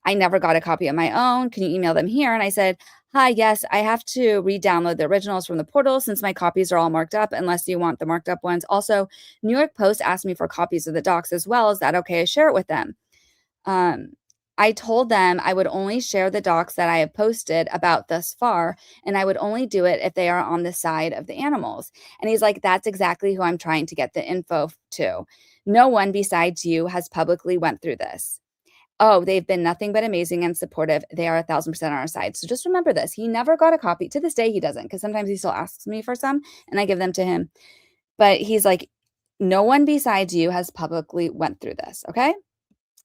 I never got a copy of my own. Can you email them here? And I said, hi, yes, I have to re-download the originals from the portal since my copies are all marked up, unless you want the marked up ones. Also, New York Post asked me for copies of the docs as well. Is that okay? I share it with them. I told them I would only share the docs that I have posted about thus far, and I would only do it if they are on the side of the animals. And he's like, that's exactly who I'm trying to get the info to. No one besides you has publicly went through this. Oh, they've been nothing but amazing and supportive. They are 1,000% on our side. So just remember this. He never got a copy. To this day, he doesn't, because sometimes he still asks me for some and I give them to him. But he's like, no one besides you has publicly went through this. Okay.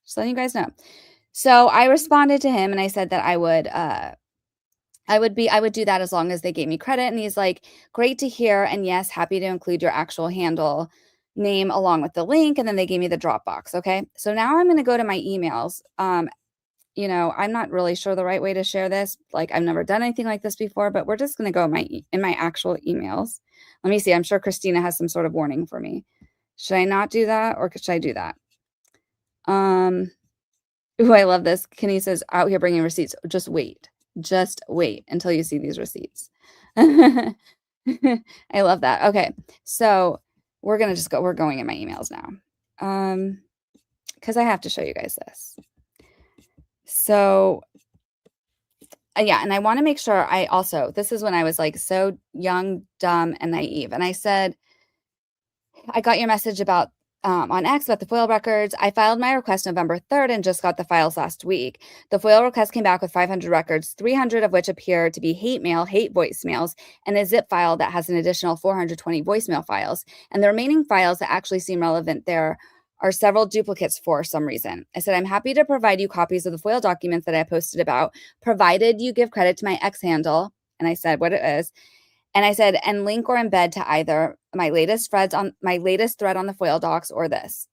Just letting you guys know. So I responded to him and I said that I would do that as long as they gave me credit. And he's like, great to hear. And yes, happy to include your actual handle name along with the link. And then they gave me the Dropbox. Okay. So now I'm going to go to my emails. I'm not really sure the right way to share this. Like I've never done anything like this before, but we're just going to go in my actual emails. Let me see. I'm sure Christina has some sort of warning for me. Should I not do that or should I do that? Ooh, I love this. Kenny says out here bringing receipts. Just wait until you see these receipts. I love that. Okay. So we're going in my emails now. Because I have to show you guys this. So yeah, and I want to make sure this is when I was like so young, dumb, and naive. And I said, I got your message about on X about the FOIL records. I filed my request November 3rd and just got the files last week. The FOIL request came back with 500 records, 300 of which appear to be hate voicemails, and a zip file that has an additional 420 voicemail files. And the remaining files that actually seem relevant there are several duplicates for some reason. I said, I'm happy to provide you copies of the FOIL documents that I posted about, provided you give credit to my X handle. And I said what it is. And I said, and link or embed to either my latest thread on the FOIL docs or this.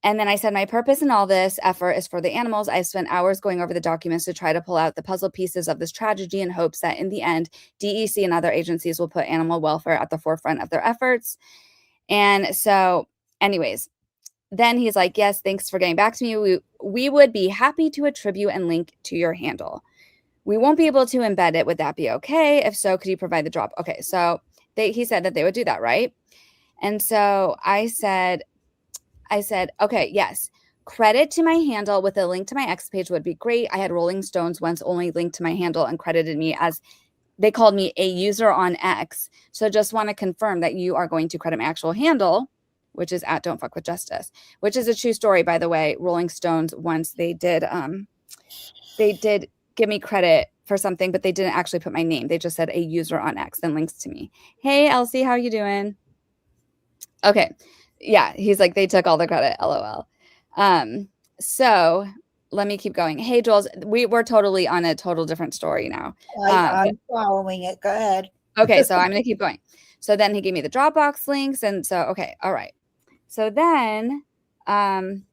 And then I said, my purpose in all this effort is for the animals. I've spent hours going over the documents to try to pull out the puzzle pieces of this tragedy in hopes that in the end, DEC and other agencies will put animal welfare at the forefront of their efforts. And so anyways, then he's like, yes, thanks for getting back to me. We would be happy to attribute and link to your handle. We won't be able to embed it. Would that be okay? If so, could you provide the drop? Okay, so he said that they would do that, right? And so I said, okay, yes. Credit to my handle with a link to my X page would be great. I had Rolling Stones once only linked to my handle and credited me as, they called me a user on X. So just want to confirm that you are going to credit my actual handle, which is at Don't Fuck With Justice, which is a true story, by the way. Rolling Stones once they did give me credit for something, but they didn't actually put my name. They just said a user on X, then links to me. Hey, Elsie, how are you doing? Okay. Yeah, he's like, they took all the credit, LOL. So let me keep going. Hey, Jules, we're totally on a total different story now. I'm following it. Go ahead. Okay, so I'm going to keep going. So then he gave me the Dropbox links. And so, okay, all right. So then, and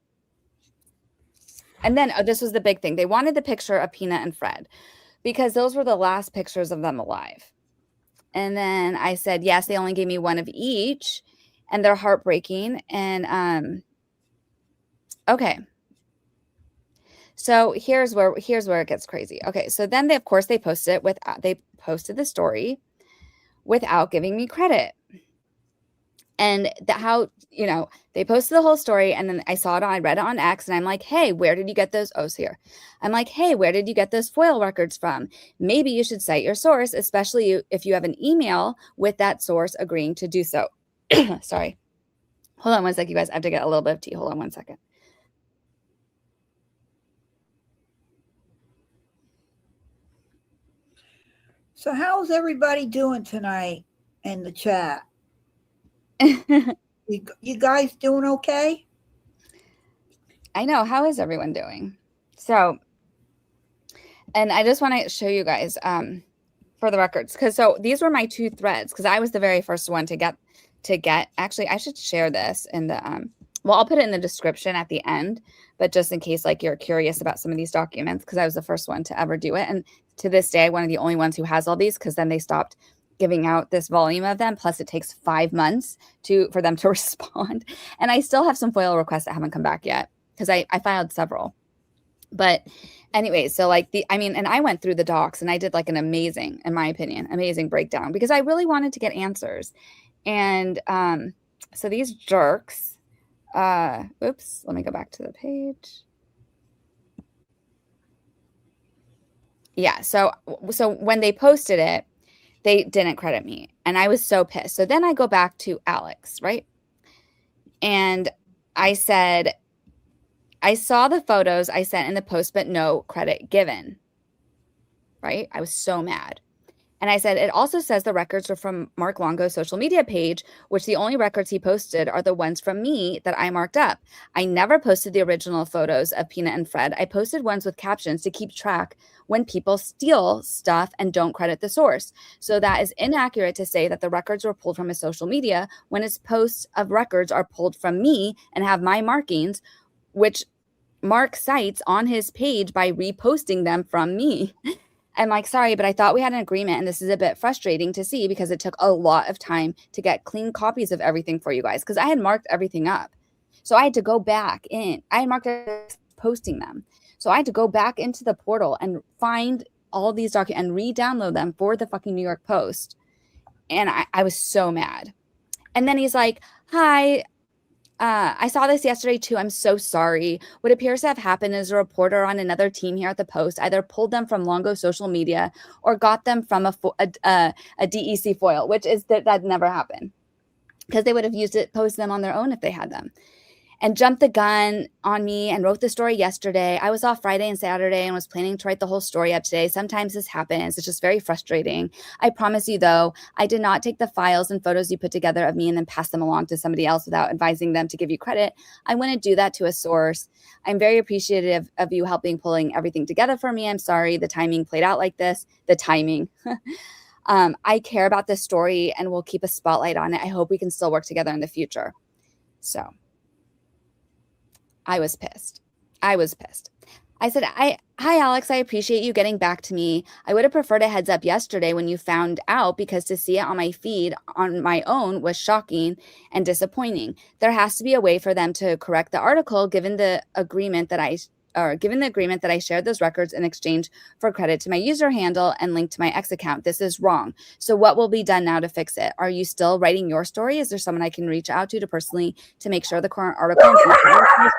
then this was the big thing. They wanted the picture of Peanut and Fred because those were the last pictures of them alive. And then I said, yes, they only gave me one of each. And they're heartbreaking. And okay. So here's where it gets crazy. Okay, so then they posted the story without giving me credit. And they posted the whole story, and then I read it on X, and I'm like, hey, where did you get those? Oh, it's here. I'm like, hey, where did you get those FOIL records from? Maybe you should cite your source, especially if you have an email with that source agreeing to do so. Sorry. Hold on one sec, you guys. I have to get a little bit of tea. Hold on one second. So how's everybody doing tonight in the chat? You guys doing okay? I know. How is everyone doing? So, and I just want to show you guys for the records, because so these were my two threads, because I was the very first one to get. Actually, I should share this in the well, I'll put it in the description at the end, but just in case like you're curious about some of these documents, because I was the first one to ever do it, and to this day, one of the only ones who has all these, because then they stopped giving out this volume of them. Plus, it takes 5 months for them to respond, and I still have some FOIL requests that haven't come back yet because I filed several. But anyway, so and I went through the docs and I did like an amazing, in my opinion, amazing breakdown because I really wanted to get answers. And so these jerks, oops, let me go back to the page. Yeah, so when they posted it, they didn't credit me. And I was so pissed. So then I go back to Alex, right? And I said, I saw the photos I sent in the post, but no credit given, right? I was so mad. And I said, it also says the records are from Mark Longo's social media page, which the only records he posted are the ones from me that I marked up. I never posted the original photos of Peanut and Fred. I posted ones with captions to keep track when people steal stuff and don't credit the source. So that is inaccurate to say that the records were pulled from his social media when his posts of records are pulled from me and have my markings, which Mark cites on his page by reposting them from me. I'm like, sorry, but I thought we had an agreement, and this is a bit frustrating to see because it took a lot of time to get clean copies of everything for you guys because I had marked everything up. So I had to go back in. I had marked posting them. So I had to go back into the portal and find all these documents and re-download them for the fucking New York Post. And I was so mad. And then he's like, hi, I saw this yesterday too. I'm so sorry. What appears to have happened is a reporter on another team here at the Post either pulled them from Longo's social media or got them from a DEC foil, which is that never happened because they would have posted them on their own if they had them. And jumped the gun on me and wrote the story yesterday. I was off Friday and Saturday and was planning to write the whole story up today. Sometimes this happens. It's just very frustrating. I promise you, though, I did not take the files and photos you put together of me and then pass them along to somebody else without advising them to give you credit. I wouldn't do that to a source. I'm very appreciative of you pulling everything together for me. I'm sorry the timing played out like this. The timing. I care about this story and will keep a spotlight on it. I hope we can still work together in the future. So I was pissed. I said, hi, Alex, I appreciate you getting back to me. I would have preferred a heads up yesterday when you found out, because to see it on my feed on my own was shocking and disappointing. There has to be a way for them to correct the article, given the agreement that I shared those records in exchange for credit to my user handle and link to my X account. This is wrong. So what will be done now to fix it? Are you still writing your story? Is there someone I can reach out to personally to make sure the current article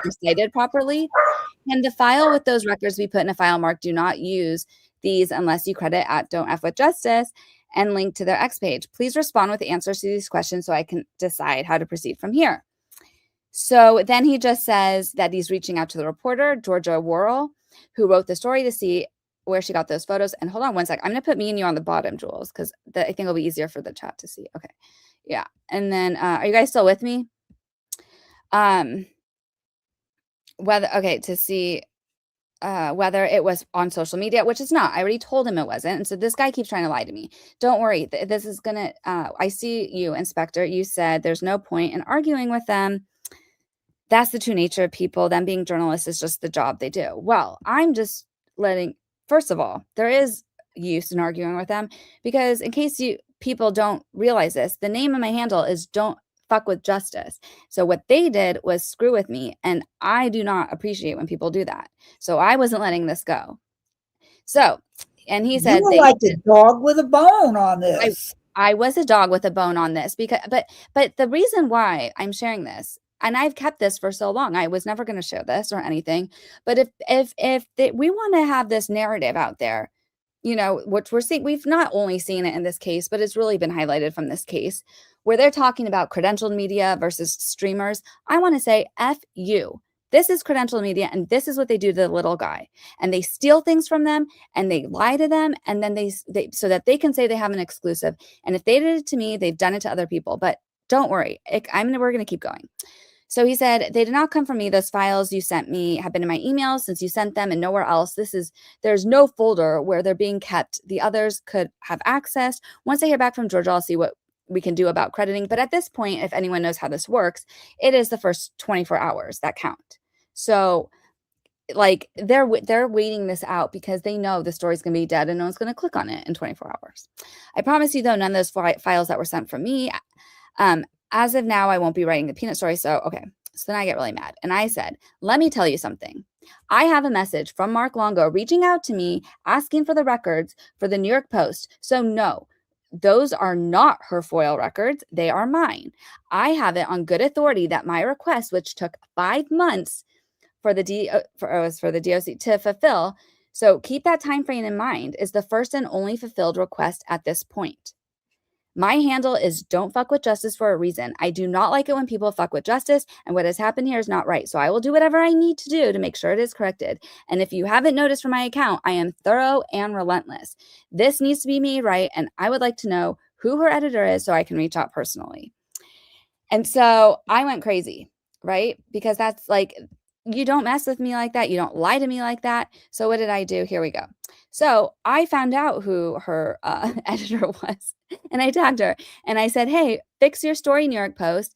is cited properly? Can the file with those records be put in a file marked "Do not use these unless you credit at Don't F with Justice" and link to their X page? Please respond with the answers to these questions so I can decide how to proceed from here. So then he just says that he's reaching out to the reporter, Georgia Worrell, who wrote the story, to see where she got those photos. And hold on one sec. I'm going to put me and you on the bottom, Jules, because I think it'll be easier for the chat to see. Okay. Yeah. And then are you guys still with me? To see whether it was on social media, which it's not. I already told him it wasn't. And so this guy keeps trying to lie to me. Don't worry. This is going to, I see you, Inspector. You said there's no point in arguing with them. That's the true nature of people. Them being journalists is just the job they do. Well, I'm just first of all, there is use in arguing with them, because in case people don't realize this, the name of my handle is Don't Fuck with Justice. So what they did was screw with me, and I do not appreciate when people do that. So I wasn't letting this go. So, and he said, you were like a dog with a bone on this. I was a dog with a bone on this, because, but the reason why I'm sharing this, and I've kept this for so long, I was never going to share this or anything. But if we want to have this narrative out there, which we're seeing, we've not only seen it in this case, but it's really been highlighted from this case, where they're talking about credentialed media versus streamers. I want to say, F you. This is credentialed media, and this is what they do to the little guy. And they steal things from them, and they lie to them, and then they so that they can say they have an exclusive. And if they did it to me, they've done it to other people. But don't worry, we're going to keep going. So he said, they did not come from me. Those files you sent me have been in my emails since you sent them and nowhere else. There's no folder where they're being kept. The others could have access. Once I hear back from Georgia, I'll see what we can do about crediting. But at this point, if anyone knows how this works, it is the first 24 hours that count. So they're waiting this out because they know the story's going to be dead and no one's going to click on it in 24 hours. I promise you, though, none of those files that were sent from me, as of now, I won't be writing the peanut story. So, okay. So then I get really mad. And I said, let me tell you something. I have a message from Mark Longo reaching out to me, asking for the records for the New York Post. So no, those are not her FOIL records. They are mine. I have it on good authority that my request, which took 5 months for the DOC to fulfill. So keep that time frame in mind, is the first and only fulfilled request at this point. My handle is Don't Fuck with Justice for a reason. I do not like it when people fuck with justice, and what has happened here is not right. So I will do whatever I need to do to make sure it is corrected. And if you haven't noticed from my account, I am thorough and relentless. This needs to be made right, and I would like to know who her editor is so I can reach out personally. And so I went crazy, right? Because that's you don't mess with me like that. You don't lie to me like that. So what did I do? Here we go. So I found out who her editor was, and I tagged her, and I said, hey, fix your story, New York Post.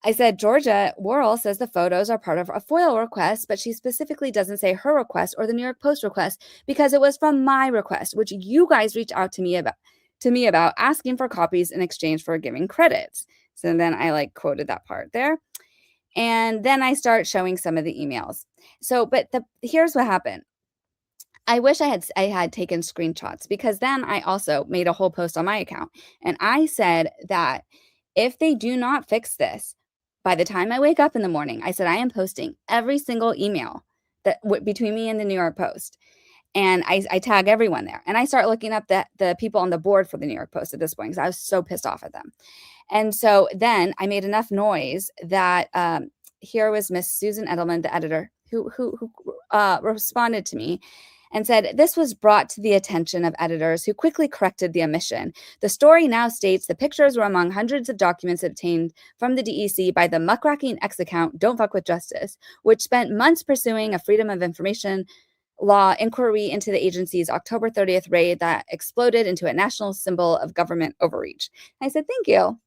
I said, Georgia Worrell says the photos are part of a FOIL request, but she specifically doesn't say her request or the New York Post request, because it was from my request, which you guys reached out to me about asking for copies in exchange for giving credits. So then I quoted that part there. And then I start showing some of the emails. So, but here's what happened. I wish I had taken screenshots, because then I also made a whole post on my account. And I said that if they do not fix this, by the time I wake up in the morning, I said, I am posting every single email that between me and the New York Post. And I tag everyone there. And I start looking up the people on the board for the New York Post at this point, because I was so pissed off at them. And so then I made enough noise that here was Miss Susan Edelman, the editor, who responded to me and said, this was brought to the attention of editors, who quickly corrected the omission. The story now states the pictures were among hundreds of documents obtained from the DEC by the muckraking X account Don't Fuck with Justice, which spent months pursuing a Freedom of Information law inquiry into the agency's October 30th raid that exploded into a national symbol of government overreach. I said, thank you.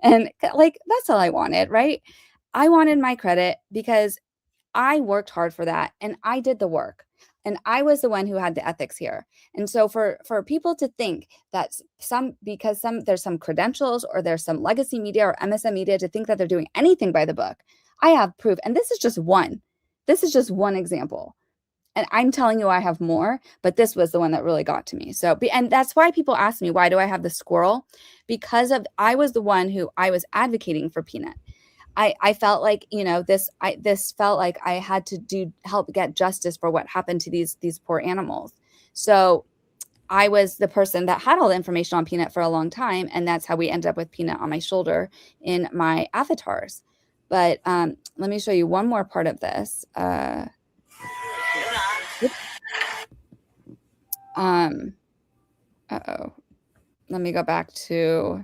And that's all I wanted, right? I wanted my credit because I worked hard for that and I did the work. And I was the one who had the ethics here. And so for people to think that there's some credentials or there's some legacy media or MSM media to think that they're doing anything by the book, I have proof. And this is just one. This is just one example. And I'm telling you I have more, but this was the one that really got to me. So, and that's why people ask me, why do I have the squirrel? Because I was the one who I was advocating for Peanut. I felt like, this felt like I had to help get justice for what happened to these poor animals. So I was the person that had all the information on Peanut for a long time. And that's how we ended up with Peanut on my shoulder in my avatars. But let me show you one more part of this. Uh-oh. Let me go back to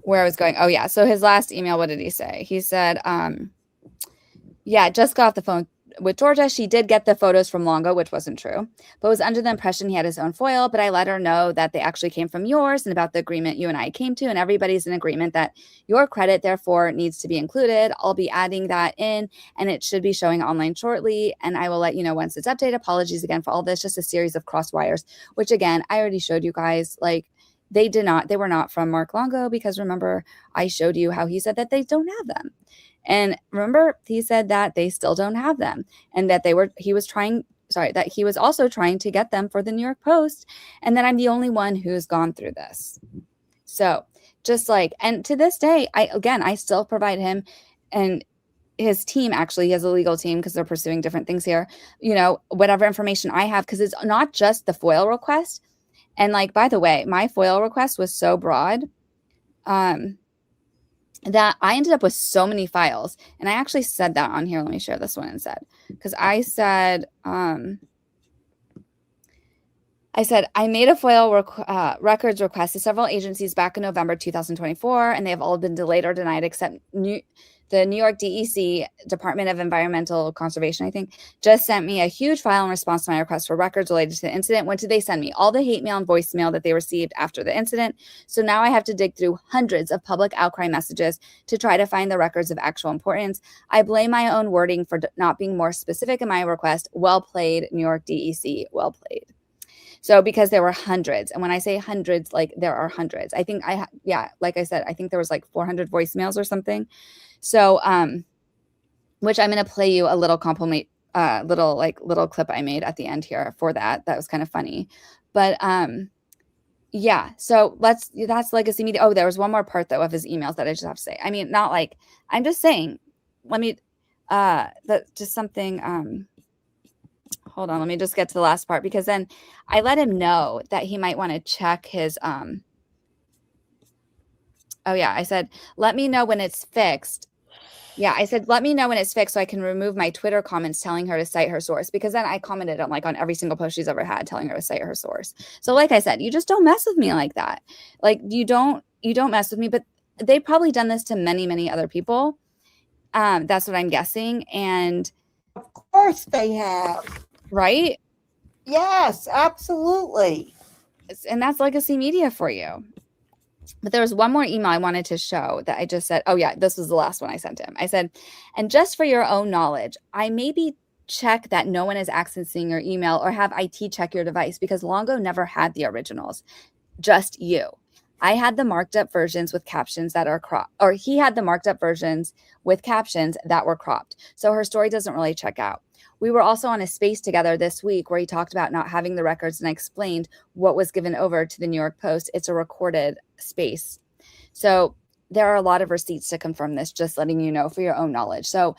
where I was going. Oh, yeah. So his last email, what did he say? He said, yeah, just got off the phone with Georgia. She did get the photos from Longo, which wasn't true, but was under the impression he had his own foil. But I let her know that they actually came from yours and about the agreement you and I came to. And everybody's in agreement that your credit, therefore, needs to be included. I'll be adding that in and it should be showing online shortly. And I will let you know once it's updated. Apologies again for all this. Just a series of cross wires, which again, I already showed you guys. Like, they were not from Mark Longo, because remember, I showed you how he said that they don't have them. And remember, he said that they still don't have them and that he was also trying to get them for the New York Post. And that I'm the only one who's gone through this. So just like, and to this day, I still provide him and his team. Actually, he has a legal team because they're pursuing different things here, whatever information I have, because it's not just the FOIL request. And like, by the way, my FOIL request was so broad that I ended up with so many files. And I actually said that on here. Let me share this one instead. Because I said, I made a FOIL records request to several agencies back in November 2024, and they have all been delayed or denied except the New York DEC, Department of Environmental Conservation, I think, just sent me a huge file in response to my request for records related to the incident. What did they send me? All the hate mail and voicemail that they received after the incident. So now I have to dig through hundreds of public outcry messages to try to find the records of actual importance. I blame my own wording for not being more specific in my request. Well played, New York DEC. Well played. So because there were hundreds, and when I say hundreds, like there are hundreds. I think like I said, I think there was like 400 voicemails or something. So, which I'm going to play you a little compliment, little clip I made at the end here for that. That was kind of funny, but yeah. So that's legacy media. Oh, there was one more part though of his emails that I just have to say. I mean, not like I'm just saying. Let me just something. Hold on, let me just get to the last part, because then I let him know that he might want to check his oh yeah, I said, let me know when it's fixed. Yeah, I said, let me know when it's fixed so I can remove my Twitter comments telling her to cite her source, because then I commented on every single post she's ever had telling her to cite her source. So like I said, you just don't mess with me like that. Like you don't mess with me, but they've probably done this to many, many other people. That's what I'm guessing. And of course they have. Right? Yes, absolutely. And that's legacy media for you. But there was one more email I wanted to show that I just said, oh yeah, this was the last one I sent him. I said, and just for your own knowledge, I maybe check that no one is accessing your email or have IT check your device, because Longo never had the originals, just you. I had the marked up versions with captions that are cropped, or he had the marked up versions with captions that were cropped. So her story doesn't really check out. We were also on a space together this week where he talked about not having the records, and I explained what was given over to the New York Post. It's a recorded space. So there are a lot of receipts to confirm this, just letting you know for your own knowledge. So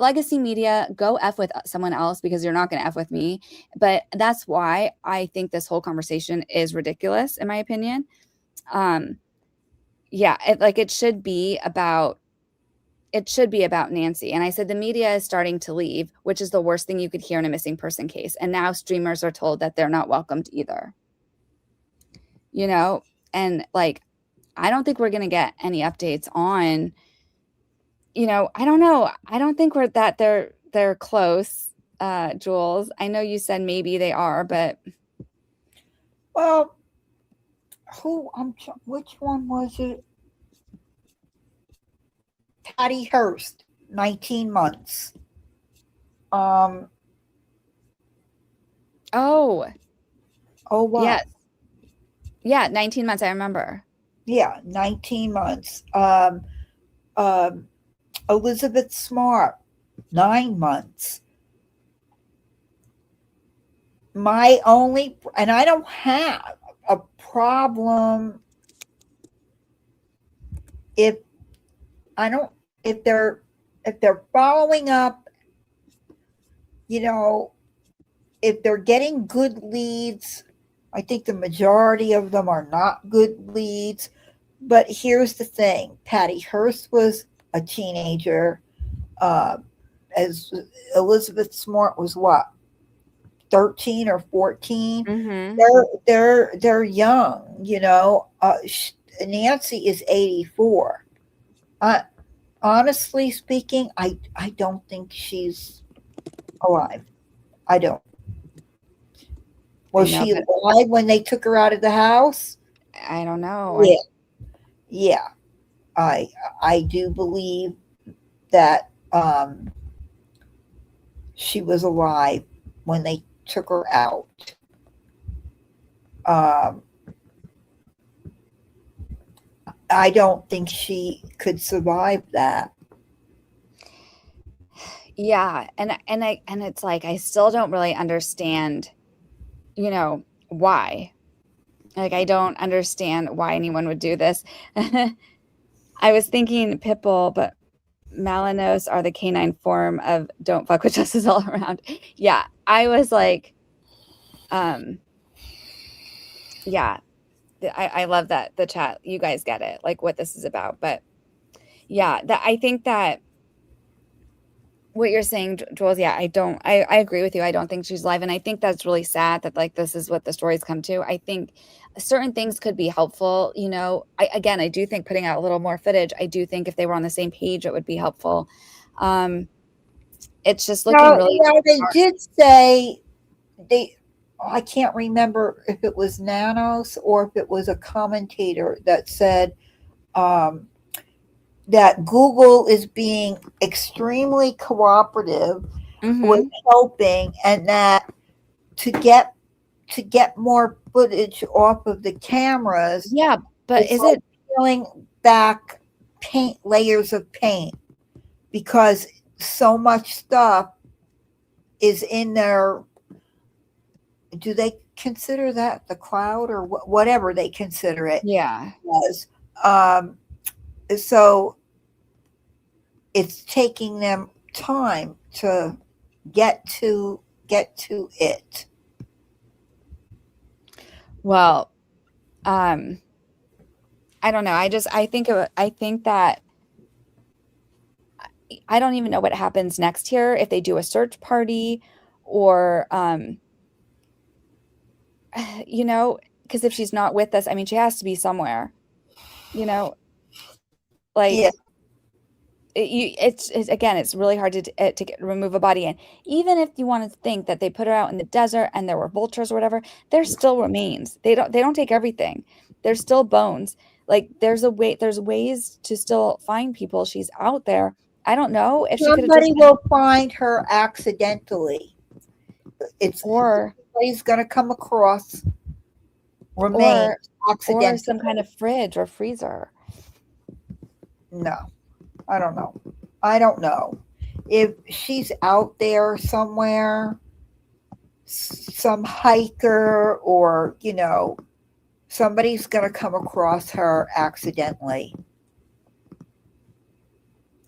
legacy media, go F with someone else, because you're not going to F with me. But that's why I think this whole conversation is ridiculous, in my opinion. Yeah, it should be about Nancy. And I said, the media is starting to leave, which is the worst thing you could hear in a missing person case. And now streamers are told that they're not welcomed either. And like, I don't think we're going to get any updates on, I don't know. I don't think they're close, Jules. I know you said maybe they are, but. Well, which one was it? Patty Hearst, 19 months. Oh, Oh, wow. yes. Yeah, 19 months. I remember. Yeah, 19 months. Elizabeth Smart, 9 months. My only, and I don't have a problem if if they're following up, you know, if they're getting good leads. I think the majority of them are not good leads. But here's the thing: Patty Hearst was a teenager. As Elizabeth Smart was what, 13 or 14. Mm-hmm. They're young, Nancy is 84. Honestly speaking, I don't think she's alive. I don't. Was she alive when they took her out of the house? I don't know. Yeah. I do believe that she was alive when they took her out. I don't think she could survive that. Yeah, and it's like I still don't really understand, why. Like I don't understand why anyone would do this. I was thinking Pitbull, but Malinos are the canine form of don't fuck with justice all around. Yeah, I was like, yeah, I love that the chat. You guys get it, like what this is about. But yeah, that I think that what you're saying, Jules, yeah, I agree with you. I don't think she's alive. And I think that's really sad that like this is what the stories come to. I think certain things could be helpful. I do think putting out a little more footage, I do think if they were on the same page, it would be helpful. It's just looking really. They did say I can't remember if it was Nanos or if it was a commentator that said that Google is being extremely cooperative with helping, and that to get more footage off of the cameras. Yeah, but is it peeling back layers of paint because so much stuff is in there? Do they consider that the cloud or whatever they consider it? Yeah. Was so it's taking them time to get to it. Well, I don't know. I think that I don't even know what happens next here, if they do a search party or, because if she's not with us, I mean, she has to be somewhere, like, Yeah. It's really hard to remove a body. And even if you want to think that they put her out in the desert and there were vultures or whatever, there still remains. They don't take everything. There's still bones. Like there's ways to still find people. She's out there. I don't know if somebody will find her accidentally. Somebody's going to come across remains accidentally. Or some kind of fridge or freezer. No, I don't know. If she's out there somewhere, some hiker or, somebody's going to come across her accidentally.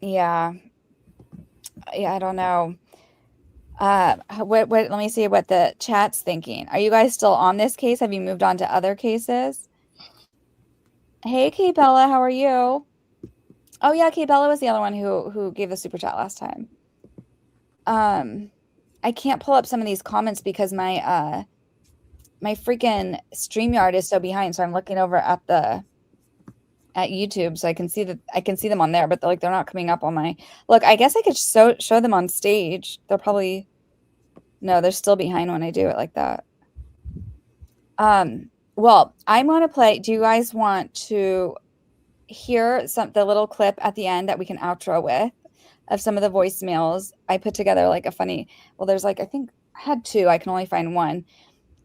Yeah, I don't know. Let me see what the chat's thinking. Are you guys still on this case? Have you moved on to other cases? Hey, Kay Bella, how are you? Oh yeah, Kay Bella was the other one who gave the super chat last time. I can't pull up some of these comments because my freaking StreamYard is so behind. So I'm looking over at YouTube, so I can see them on there, but they're not coming up on my. Look, I guess I could show them on stage. They're probably they're still behind when I do it like that. Well, I'm gonna play. Do you guys want to hear the little clip at the end that we can outro with of some of the voicemails. I put together like a funny, well, there's like, I think I had two, I can only find one.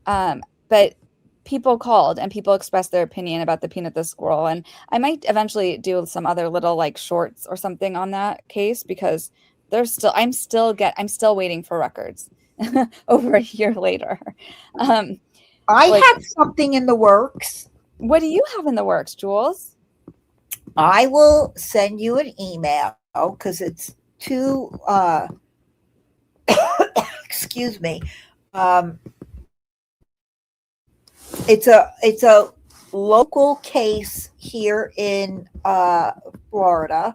But people called and people expressed their opinion about the Peanut the Squirrel. And I might eventually do some other little like shorts or something on that case, because I'm still waiting for records over a year later. I like, have something in the works. what do you have in the works, Jules? I will send you an email because it's too excuse me. It's a local case here in Florida.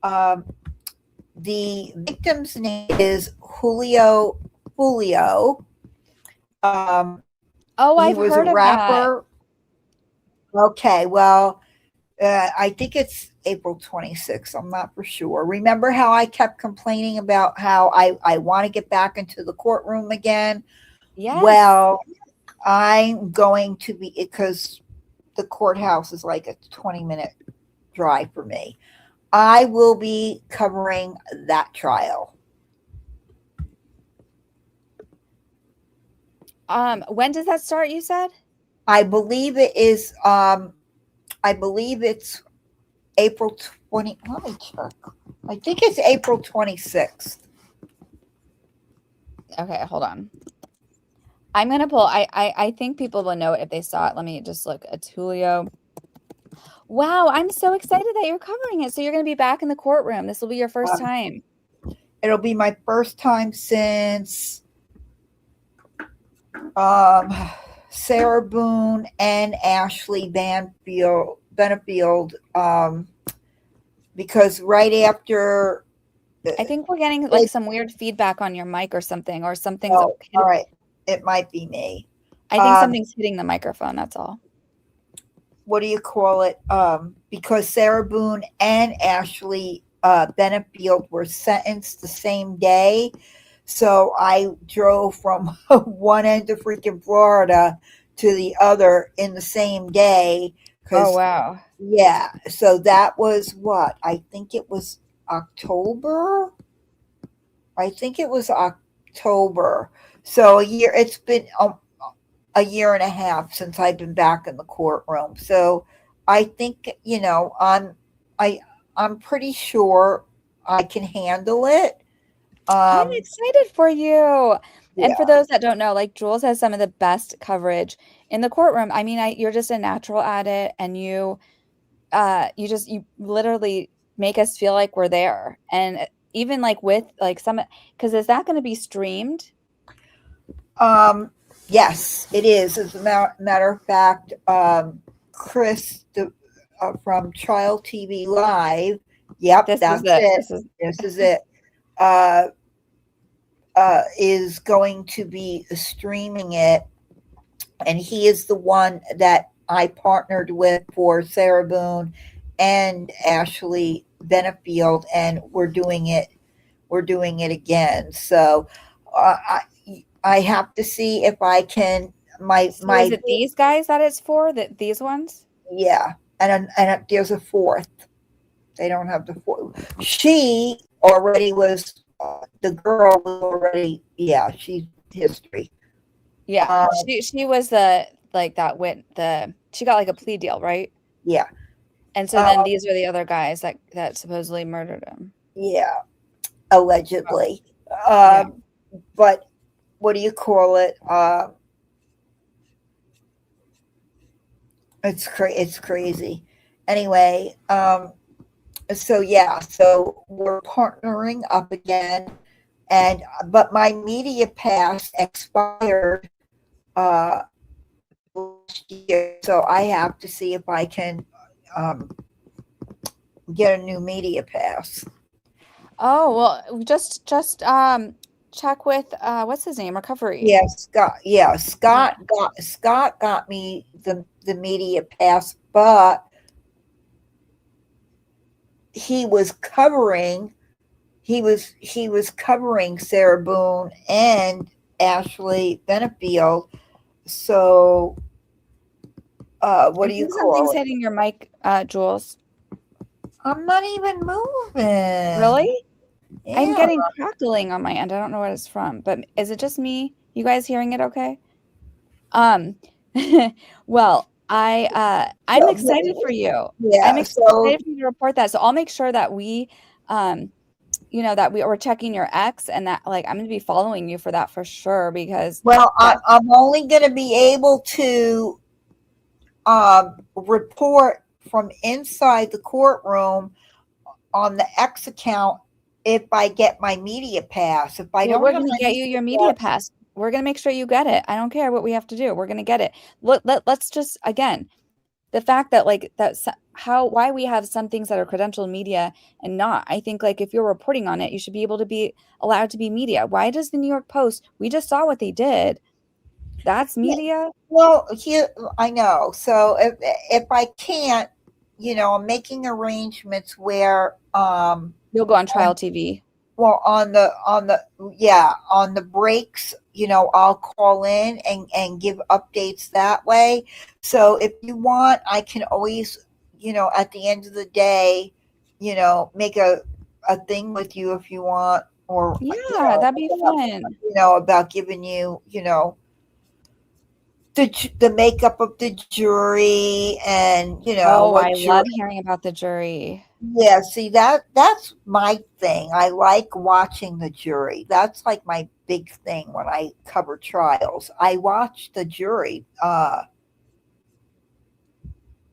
The victim's name is JoolioFoolio. I've heard of that. Okay, well, I think it's April 26th. I'm not for sure. Remember how I kept complaining about how I want to get back into the courtroom again? Yes. Well, I'm going to be, because the courthouse is like a 20-minute drive for me. I will be covering that trial. When does that start, you said? I believe it is, I believe it's April 20. Let me check. I think it's April 26th. Okay, hold on. I'm going to pull, I think people will know it if they saw it. Let me just look at Julio. Wow, I'm so excited that you're covering it. So you're going to be back in the courtroom. This will be your first time. It'll be my first time since Sarah Boone and Ashley Benefield, because right after, I think we're getting like some weird feedback on your mic or something, or something's all right. It might be me. I think something's hitting the microphone. That's all. What do you call it? Because Sarah Boone and Ashley Benefield were sentenced the same day. So I drove from one end of freaking Florida to the other in the same day. Oh, wow. Yeah. So that was what? I think it was October. So it's been a year and a half since I've been back in the courtroom. So I think, I'm pretty sure I can handle it. I'm excited for you. Yeah. And for those that don't know, like Jules has some of the best coverage in the courtroom. I mean, you're just a natural at it, and you literally make us feel like we're there. And even like with like because is that going to be streamed? Yes, it is. As a matter of fact, Chris from Child TV Live. Yep, that's it. This is it. Is going to be streaming it, and he is the one that I partnered with for Sarah Boone and Ashley Benefield, and we're doing it again. So I have to see if I can. Is it these guys that it's for? These ones? Yeah, and there's a fourth. They don't have the fourth. She already was. The girl was already. Yeah, she's history. Yeah, she was she got like a plea deal, right? Yeah. And so then these are the other guys that supposedly murdered him. Yeah, allegedly. But what do you call it? It's crazy. Anyway, so we're partnering up again, but my media pass expired last year, so I have to see if I can get a new media pass. Oh, well, just check with what's his name? Recovery. Yeah, Scott. Yeah, Scott got me the media pass, but he was covering Sarah Boone and Ashley Benefield. So what do you call something's it? hitting your mic, Jules? I'm not even moving. Really? Yeah. I'm getting crackling on my end. I don't know what it's from, but is it just me? You guys hearing it okay? Um, well, I'm So, excited for you. I'm yeah. So, excited for you to report that. So I'll make sure that um, that we're checking your ex and that like I'm gonna be following you for that for sure because well, that I'm only going to be able to report from inside the courtroom on the X account if I get my media pass. If I well, don't we're have gonna my get you your media media pass, pass. We're gonna make sure you get it. I don't care what we have to do. We're gonna get it. Let's just again the fact that like that's how why we have some things that are credentialed media and not. I think like if you're reporting on it, you should be able to be allowed to be media. Why does the New York Post? We just saw what they did. That's yeah, media. well, here I know. So if I can't, I'm making arrangements where You'll go on trial TV. well, on the breaks, I'll call in and give updates that way. So if you want, I can always, at the end of the day, make a thing with you if you want, or Yeah, that'd be fun. about giving you, the makeup of the jury and Oh, what I jury. love hearing about the jury. Yeah, see that's my thing. I like watching the jury. That's like my big thing when I cover trials. I watch the jury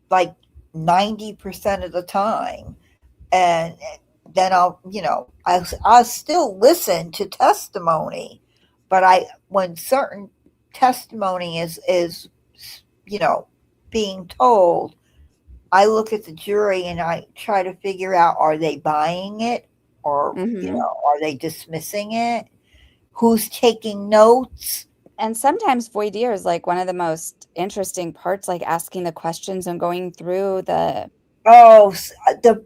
like 90% of the time. And then I'll still listen to testimony, but when certain testimony is you know being told, I look at the jury and I try to figure out, are they buying it, or Hmm. are they dismissing it? Who's taking notes? And sometimes voir dire is like one of the most interesting parts, like asking the questions and going through the. Oh,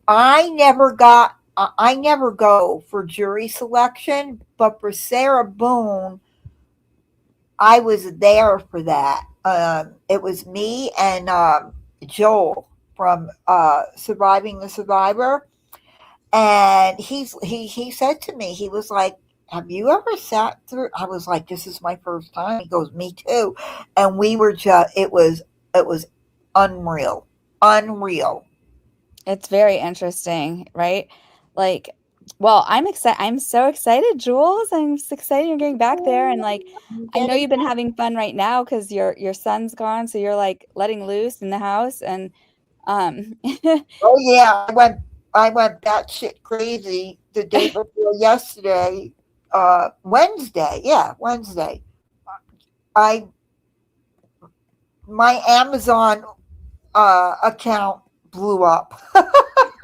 I never go for jury selection, but for Sarah Boone, I was there for that. It was me and Joel from Surviving the Survivor, and he said to me, he was like, "Have you ever sat through?" I was like, "This is my first time." He goes, "Me too," and we were just it was unreal, unreal. It's very interesting, right? Like, well, I'm excited. I'm so excited, Jules. I'm so excited you're getting back there, and like, I'm I know getting you've been having fun right now because your son's gone, so you're like letting loose in the house, and um, Oh yeah, I went batshit crazy the day before yesterday, Wednesday. Yeah, Wednesday. I My Amazon account blew up.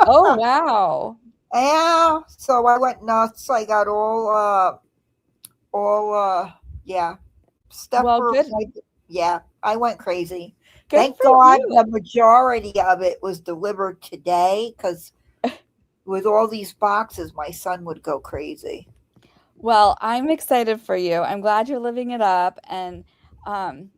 oh wow. Yeah, so I went nuts. I got all yeah, stuff Well, for good, yeah, I went crazy. good Thank for God you. the majority of it was delivered today, because with all these boxes, my son would go crazy. Well, I'm excited for you. I'm glad you're living it up, and um,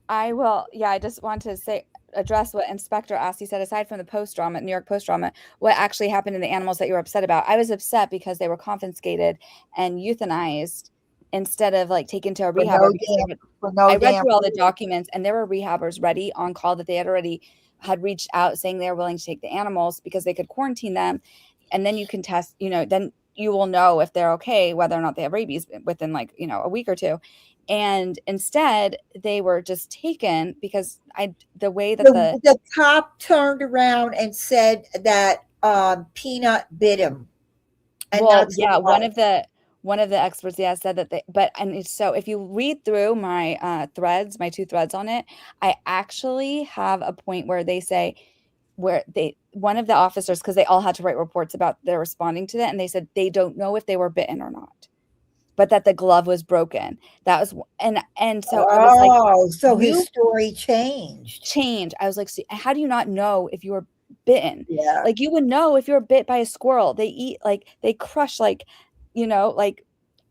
I will. Yeah, I just want to say address what Inspector asked. He said, aside from the post drama, New York Post drama, what actually happened to the animals that you were upset about? I was upset because they were confiscated and euthanized instead of like taken to a For rehabber no because damn for I no read damn through all the reason. documents and there were rehabbers ready on call that they had already had reached out saying they were willing to take the animals because they could quarantine them, and then you can test. Then you will know if they're okay whether or not they have rabies within like a week or two. And instead they were just taken because the way that The cop turned around and said that Peanut bit him, and well, that's yeah, why. one of the experts, yeah, said that so if you read through my threads, my two threads on it, I actually have a point where they say where they one of the officers, because they all had to write reports about their responding to that, and they said they don't know if they were bitten or not, but that the glove was broken. That was and so I was like, Oh, so his you story changed. change. I was like, "So how do you not know if you were bitten? Yeah. Like you would know if you're bit by a squirrel. They eat like they crush like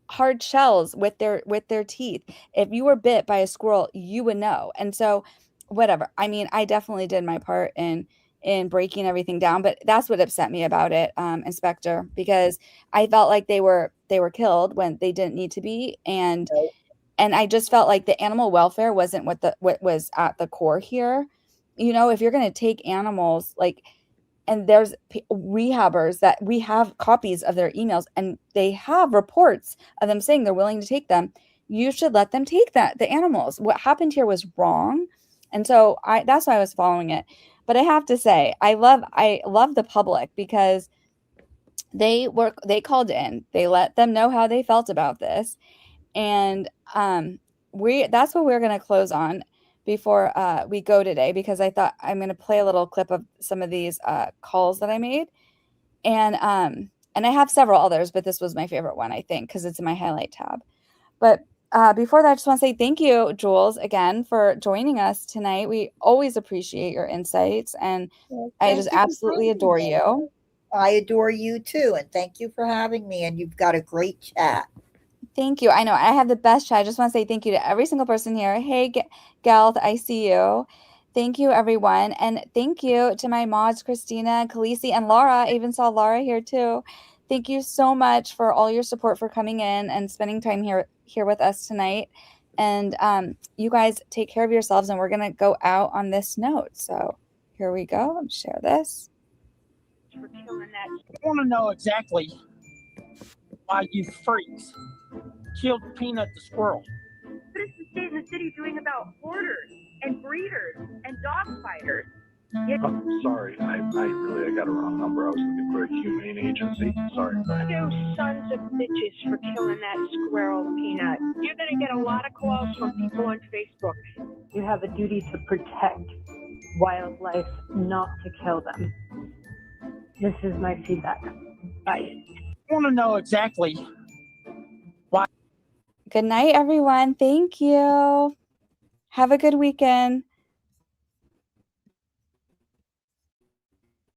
hard shells with their teeth. If you were bit by a squirrel, you would know." And so whatever. I mean, I definitely did my part in breaking everything down. But that's what upset me about it, Inspector, because I felt like they were killed when they didn't need to be, and I just felt like the animal welfare wasn't what was at the core here. You know, if you're going to take animals, like, and there's rehabbers that we have copies of their emails and they have reports of them saying they're willing to take them, you should let them take the animals. What happened here was wrong. And so that's why I was following it. But I have to say, I love the public, because they called in, they let them know how they felt about this. And that's what we're going to close on before we go today, because I thought I'm going to play a little clip of some of these calls that I made. And I have several others, but this was my favorite one, I think, because it's in my highlight tab. But before that, I just want to say thank you, Jules, again, for joining us tonight. We always appreciate your insights, and I just absolutely adore you. I adore you too, and thank you for having me, and you've got a great chat. Thank you. I know I have the best chat. I just want to say thank you to every single person here. Hey, Gelth, I see you. Thank you, everyone. And thank you to my mods, Christina, Khaleesi, and Laura. I even saw Laura here too. Thank you so much for all your support, for coming in and spending time here with us tonight. And you guys take care of yourselves, and we're going to go out on this note. So here we go. I'll share this. For killing that. I want to know exactly why you freaks killed Peanut the squirrel. What is the state and the city doing about hoarders and breeders and dog fighters? I'm sorry, I got a wrong number. I was looking for a humane agency. Sorry. You sons of bitches for killing that squirrel, Peanut. You're going to get a lot of calls from people on Facebook. You have a duty to protect wildlife, not to kill them. This is my feedback. Bye. I want to know exactly why. Good night, everyone. Thank you. Have a good weekend.